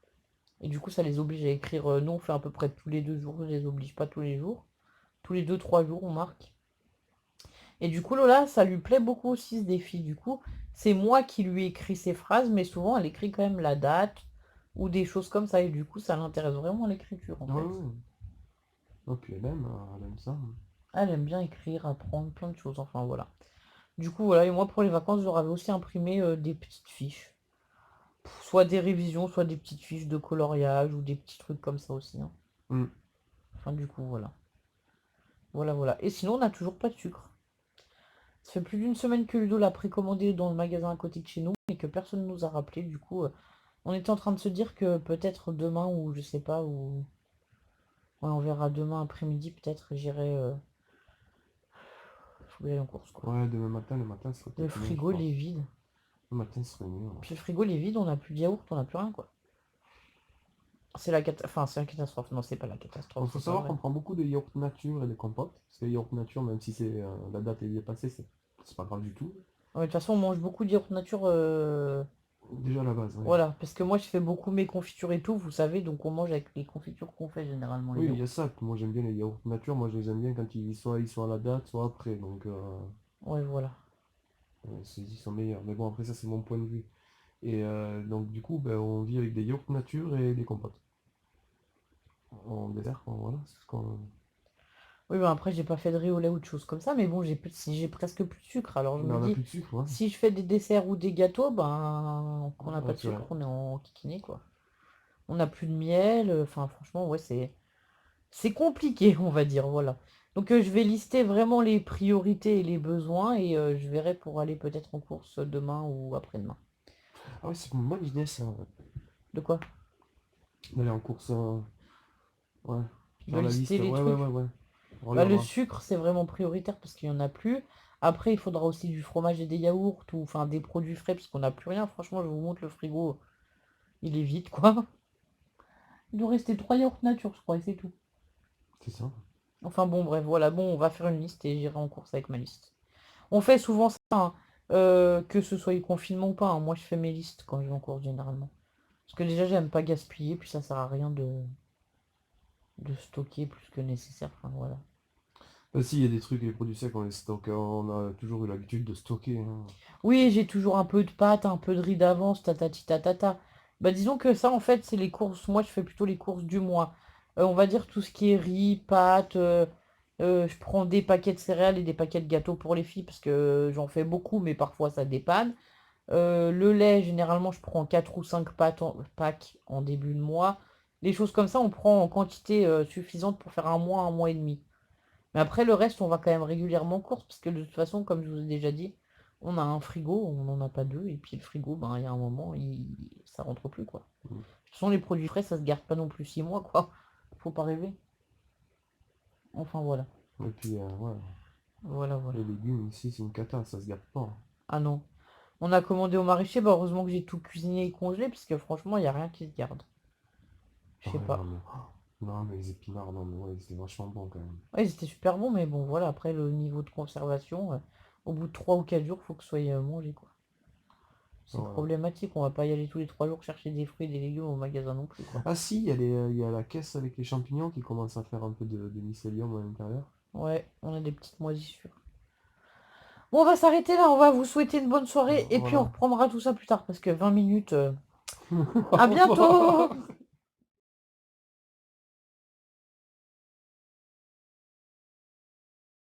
Et du coup, ça les oblige à écrire. Nous, on fait à peu près tous les 2 jours, je les oblige pas tous les jours. Tous les 2, 3 jours, on marque. Et du coup, Lola, ça lui plaît beaucoup aussi ce défi. Du coup, c'est moi qui lui écris ses phrases, mais souvent elle écrit quand même la date ou des choses comme ça. Et du coup, ça l'intéresse vraiment l'écriture en Ouais, fait. ouais. Et puis elle aime ça. Hein. Elle aime bien écrire, apprendre plein de choses, enfin voilà. Du coup, voilà, et moi pour les vacances, j'aurais aussi imprimé des petites fiches. Soit des révisions, soit des petites fiches de coloriage ou des petits trucs comme ça aussi. Hein. Mm. Enfin, du coup, voilà. Voilà, voilà. Et sinon, on n'a toujours pas de sucre. Ça fait plus d'une semaine que Ludo l'a précommandé dans le magasin à côté de chez nous et que personne ne nous a rappelé. Du coup, on était en train de se dire que peut-être demain ou je sais pas, ou... Ouais, on verra demain après-midi, peut-être j'irai... Faut que j'aille en course, quoi. Ouais, demain matin, le matin, ce sera Le peut-être mieux, je frigo, il est pense. vide. Le matin, ce serait mieux. Ouais. Puis le frigo, il est vide, on n'a plus de yaourt, on n'a plus rien, quoi. C'est la enfin, c'est la catastrophe. Non, c'est pas la catastrophe. Il faut c'est pas savoir vrai. qu'on prend beaucoup de yaourt nature et de compotes. Parce que les yaourt nature, même si c'est la date est dépassée, c'est pas grave du tout. Ouais, de toute façon, on mange beaucoup de yaourt nature. Déjà à la base, oui. Voilà, parce que moi, je fais beaucoup mes confitures et tout, vous savez, donc on mange avec les confitures qu'on fait généralement, les Oui, il y yaourts. a ça. Moi, j'aime bien les yaourts nature. Moi, je les aime bien quand ils sont à la date, soit après. Donc, Ouais, voilà. ils sont meilleurs. Mais bon, après, ça, c'est mon point de vue. Et donc, du coup, ben, on vit avec des yaourts nature et des compotes. En dessert, voilà. C'est ce qu'on... Oui, mais après, j'ai pas fait de riz au lait ou de choses comme ça, mais bon, j'ai presque plus de sucre, alors je Mais me on a dis, plus de sucre, hein. si je fais des desserts ou des gâteaux, ben, qu'on n'a pas Ouais, de c'est vrai. sucre, on est en kikiné, quoi. On n'a plus de miel, enfin, franchement, ouais, c'est compliqué, on va dire, voilà. Donc, je vais lister vraiment les priorités et les besoins, et je verrai pour aller peut-être en course demain ou après-demain. Ah ouais, c'est une bonne idée, ça. De quoi? D'aller en course, ouais. De Faire la lister liste. les Ouais, ouais, ouais, trucs. ouais. On Bah, le regardera. sucre, c'est vraiment prioritaire parce qu'il n'y en a plus. Après, il faudra aussi du fromage et des yaourts ou enfin des produits frais parce qu'on n'a plus rien. Franchement, je vous montre le frigo, il est vide, quoi. Il doit rester 3 yaourts nature, je crois, et c'est tout. C'est ça. Enfin bon, bref, voilà. Bon, on va faire une liste et j'irai en course avec ma liste. On fait souvent ça, hein, que ce soit le confinement ou pas, hein. Moi, je fais mes listes quand je vais en course généralement. Parce que déjà, j'aime pas gaspiller, puis ça sert à rien de stocker plus que nécessaire. Enfin, voilà. Bah, si, il y a des trucs, les produits secs, on les stocke. On a toujours eu l'habitude de stocker, hein. Oui, j'ai toujours un peu de pâtes, un peu de riz d'avance, tatati tatata. Bah disons que ça, en fait, c'est les courses. Moi, je fais plutôt les courses du mois. On va dire tout ce qui est riz, pâtes. Je prends des paquets de céréales et des paquets de gâteaux pour les filles parce que j'en fais beaucoup, mais parfois ça dépanne. Le lait, généralement, je prends 4 ou 5 packs en début de mois. Les choses comme ça, on prend en quantité suffisante pour faire un mois et demi. Mais après, le reste, on va quand même régulièrement en course, parce que de toute façon, comme je vous ai déjà dit, on a un frigo, on n'en a pas deux, et puis le frigo, ben, il y a un moment, ça rentre plus, quoi. Mm. De toute façon, les produits frais, ça se garde pas non plus 6 mois, quoi. Faut pas rêver. Enfin, voilà. Et puis, ouais. Voilà, voilà. Les légumes ici, c'est une cata, ça se gâte pas. Ah non. On a commandé au maraîcher, bah heureusement que j'ai tout cuisiné et congelé, parce que franchement, il n'y a rien qui se garde. Je sais Ouais, pas. non, mais... non, mais les épinards, non, mais ouais, c'était vachement bon quand même. Ouais, c'était super bon, mais bon, voilà, après, le niveau de conservation, au bout de 3 ou 4 jours, faut que ce soit mangé, quoi. C'est Ouais. problématique, on va pas y aller tous les 3 jours chercher des fruits et des légumes au magasin non plus, quoi. Ah si, il y a la caisse avec les champignons qui commence à faire un peu de mycélium à l'intérieur. Ouais, on a des petites moisissures. Bon, on va s'arrêter là, on va vous souhaiter une bonne soirée et puis on Voilà. reprendra tout ça plus tard parce que 20 minutes. Au À revoir. bientôt!